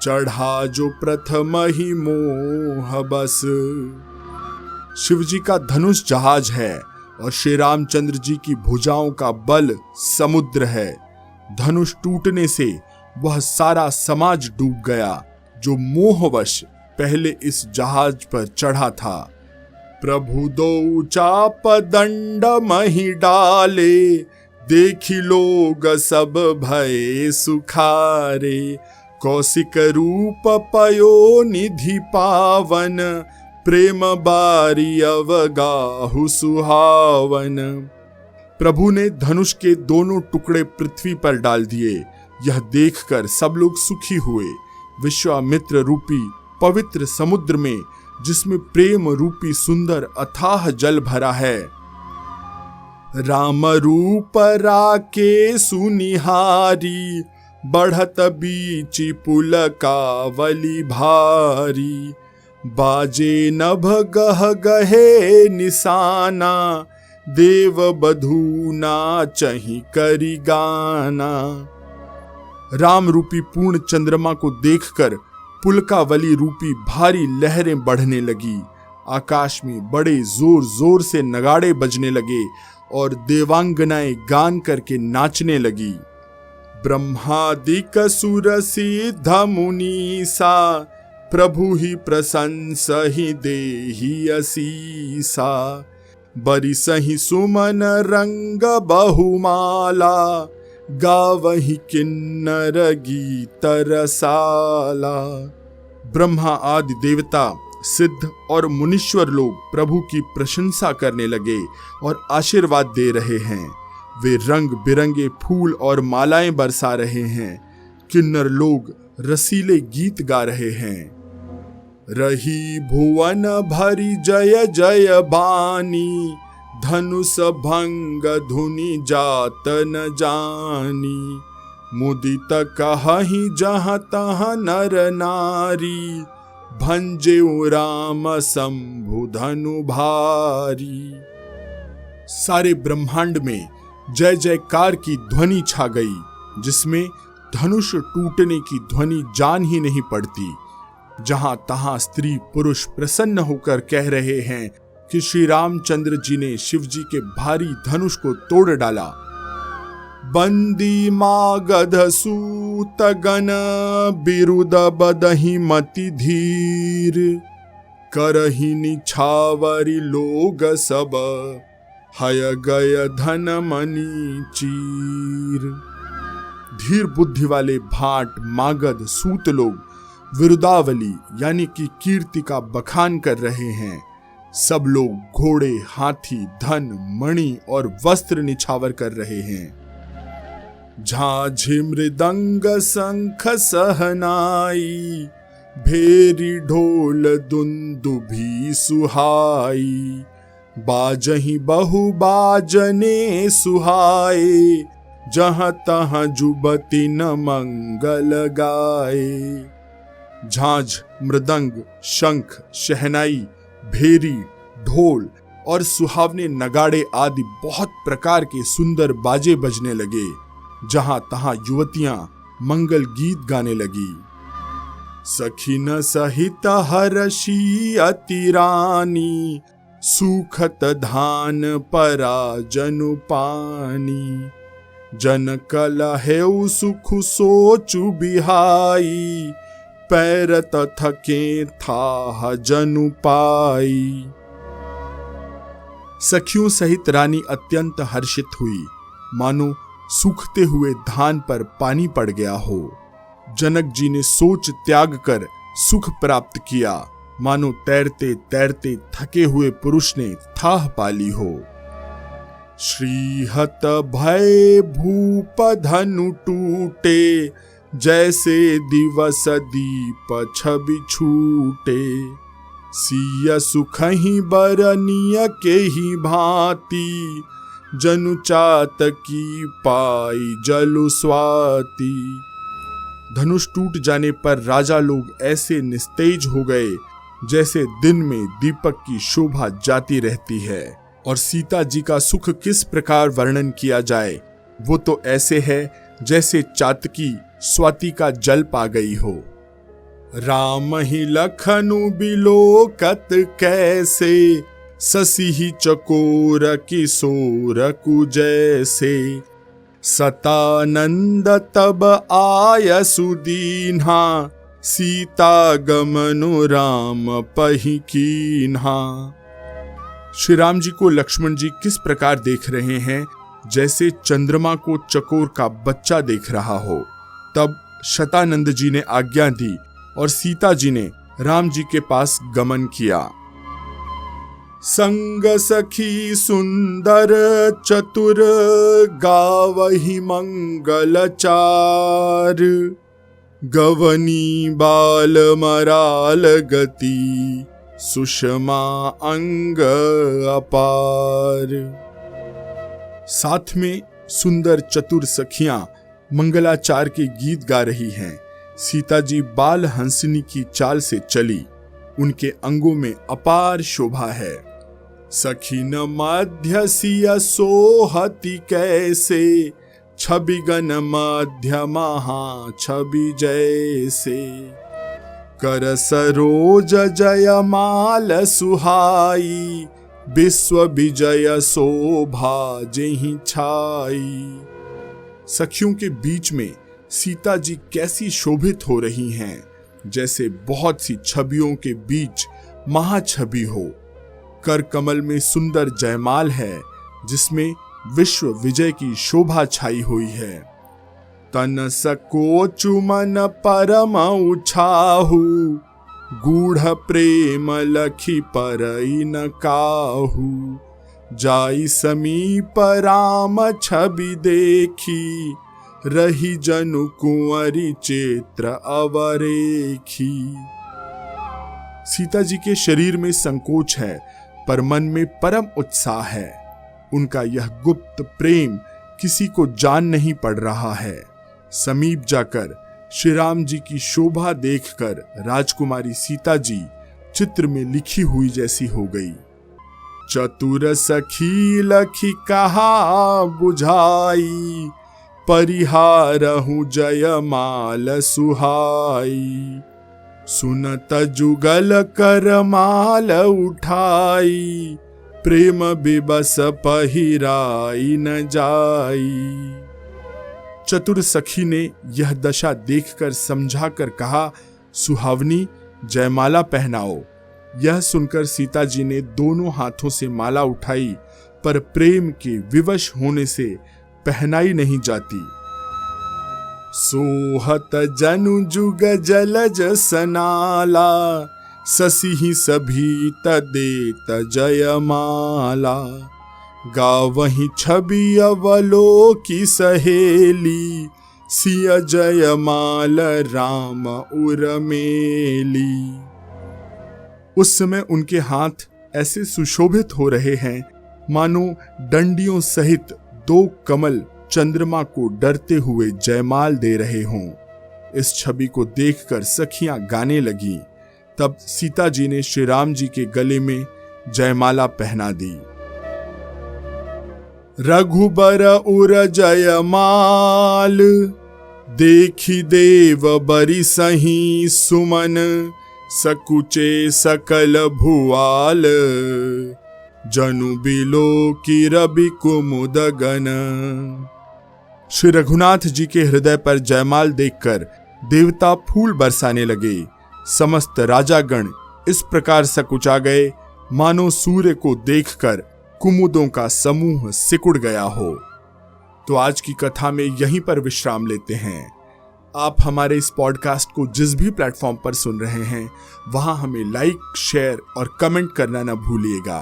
चढ़ा जो प्रथम ही मोह बस। शिव जी का धनुष जहाज है और श्री रामचंद्र जी की भुजाओं का बल समुद्र है। धनुष टूटने से वह सारा समाज डूब गया जो मोहवश पहले इस जहाज पर चढ़ा था। प्रभु दो चाप दंड मही डाले, देखी लोग सब भय सुखारे। कौशिक रूप पयो निधि पावन, प्रेम बारी अवगाहु सुहावन। प्रभु ने धनुष के दोनों टुकड़े पृथ्वी पर डाल दिए। यह देखकर सब लोग सुखी हुए। विश्वामित्र रूपी पवित्र समुद्र में, जिसमें प्रेम रूपी सुंदर अथाह जल भरा है, राम रूप राके सुनिहारी। बढ़त बीची पुल कावली भारी। बाजे नभ गह गहे निशाना, देव बधू नाचहि करि गाना। राम रूपी पूर्ण चंद्रमा को देखकर पुलकावली रूपी भारी लहरें बढ़ने लगी। आकाश में बड़े जोर जोर से नगाड़े बजने लगे और देवांगनाएं गान करके नाचने लगी। ब्रह्मादिक सुर सिद्ध मुनीसा, प्रभु ही प्रशंसा ही देहि असीसा। बरिसहि सुमन रंग बहुमाला, गावहि किन्नर गीत रसाला। ब्रह्मा आदि देवता, सिद्ध और मुनीश्वर लोग प्रभु की प्रशंसा करने लगे और आशीर्वाद दे रहे हैं। वे रंग बिरंगे फूल और मालाएं बरसा रहे हैं। किन्नर लोग रसीले गीत गा रहे हैं। रही भुवन भरी जय जय बानी, धनुष भंग धुनि जात न जानी। मुदित कहहि जहाँ तहाँ नर नारी, भंजे राम शंभु धनु भारी। सारे ब्रह्मांड में जय जयकार की ध्वनि छा गई, जिसमें धनुष टूटने की ध्वनि जान ही नहीं पड़ती। जहां तहां स्त्री पुरुष प्रसन्न होकर कह रहे हैं कि श्री रामचंद्र जी ने शिव जी के भारी धनुष को तोड़ डाला। बंदी मागध सूत गण, बिरुद बदहि मति धीर। करहि निछावरी लोग सब, हय गय धन मनी चीर। धीर बुद्धि वाले भाट, मागध, सूत लोग विरुदावली यानी कि कीर्ति का बखान कर रहे हैं। सब लोग घोड़े, हाथी, धन, मणि और वस्त्र निछावर कर रहे हैं। झांझी मृदंग शंख सहनाई, भेरी ढोल दुंदुभी सुहाई। बाजहि बहु बाजने सुहाए, जहाँ तहाँ जुबती न मंगल गाए। झांझ, मृदंग, शंख, शहनाई, भेरी, ढोल और सुहावने नगाड़े आदि बहुत प्रकार के सुंदर बाजे बजने लगे। जहां तहां युवतियां मंगल गीत गाने लगी। सखिन सहित हर्षी अति रानी, सुखत धान परा जनु पानी। जन कलहेउ सुख सोचु बिहाई, पैर थके था जनु पाई। सखियों सहित रानी अत्यंत हर्षित हुई, मानो सूखते हुए धान पर पानी पड़ गया हो। जनक जी ने सोच त्याग कर सुख प्राप्त किया, मानो तैरते तैरते थके हुए पुरुष ने थाह पाली हो। श्रीहत भय भूप धनु टूटे, जैसे दिवस दीप छवि छूटे। सिय सुखहि बरनिय के ही भांति, जनु चात की पाई जलु स्वाति। धनुष टूट जाने पर राजा लोग ऐसे निस्तेज हो गए जैसे दिन में दीपक की शोभा जाती रहती है। और सीता जी का सुख किस प्रकार वर्णन किया जाए, वो तो ऐसे है जैसे चातकी स्वाति का जल पा गई हो। राम ही लखनु बिलोकत कैसे, ससी ही चकोर किशोर कुजैसे। सतानंद तब आय सुदीन्हा, सीता गमनु राम पहि कीन्हा। श्री राम जी को लक्ष्मण जी किस प्रकार देख रहे हैं, जैसे चंद्रमा को चकोर का बच्चा देख रहा हो। तब शतानंद जी ने आज्ञा दी और सीता जी ने राम जी के पास गमन किया। संग सखी सुंदर चतुर, गावहि मंगल चार। गवनी बाल मराल गति, सुषमा अंग अपार। साथ में सुंदर चतुर सखियां मंगलाचार के गीत गा रही हैं। सीता जी बाल हंसनी की चाल से चली, उनके अंगों में अपार शोभा है। सखिन मध्य सिया सोहति कैसे, छवि गन मध्य महा छवि जैसे। कर सरोज जयमाल सुहाई, विश्व विजय शोभा जेहि छाई। सखियों के बीच में सीता जी कैसी शोभित हो रही हैं, जैसे बहुत सी छवियों के बीच महाछवि हो। कर कमल में सुंदर जयमाल है, जिसमें विश्व विजय की शोभा छाई हुई है। तन सको चुमन परम उछाहु, गूढ़ प्रेम लखी परई न काहू। जाई समीप राम छवि देखी, रही जनु कुंवरी चित्र अवरेखी। सीता जी के शरीर में संकोच है, पर मन में परम उत्साह है। उनका यह गुप्त प्रेम किसी को जान नहीं पड़ रहा है। समीप जाकर श्री राम जी की शोभा देखकर राजकुमारी सीता जी चित्र में लिखी हुई जैसी हो गई। चतुर सखी लखी कहा बुझाई, परिहारहु जयमाल सुहाई। सुनत जुगल कर माल उठाई, प्रेम बिबस पहिराई न जाई। चतुर सखी ने यह दशा देखकर समझाकर कहा, सुहावनी जयमाला पहनाओ। यह सुनकर सीता जी ने दोनों हाथों से माला उठाई, पर प्रेम के विवश होने से पहनाई नहीं जाती। सोहत जनु जुग जलज सनाला, ससिहि सभीत देत जयमाला। गावहि छवि अवलोकी सहेली, सिय जयमाल राम उर्मिली। उस समय उनके हाथ ऐसे सुशोभित हो रहे हैं, मानो डंडियों सहित दो कमल चंद्रमा को डरते हुए जयमाल दे रहे हों। इस छवि को देखकर सखियां गाने लगीं। तब सीता जी ने श्री राम जी के गले में जयमाला पहना दी। रघुबर उर जयमाल, देखी देव बरी सही सुमन। सकुचे सकल भुआल, जनु बिलो की रवि कुमुद गन। श्री रघुनाथ जी के हृदय पर जयमाल देखकर देवता फूल बरसाने लगे। समस्त राजागण इस प्रकार सकुचा गए, मानो सूर्य को देखकर कुमुदों का समूह सिकुड़ गया हो। तो आज की कथा में यहीं पर विश्राम लेते हैं। आप हमारे इस पॉडकास्ट को जिस भी प्लेटफॉर्म पर सुन रहे हैं, वहां हमें लाइक, शेयर और कमेंट करना न भूलिएगा।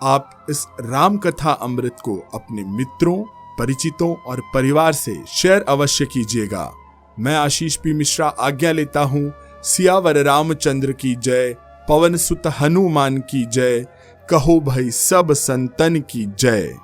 आप इस राम कथा अमृत को अपने मित्रों, परिचितों और परिवार से शेयर अवश्य कीजिएगा। मैं आशीष पी मिश्रा आज्ञा लेता हूं। सियावर रामचंद्र की जय, पवन सुत हनुमान की जय, कहो भाई सब संतन की जय।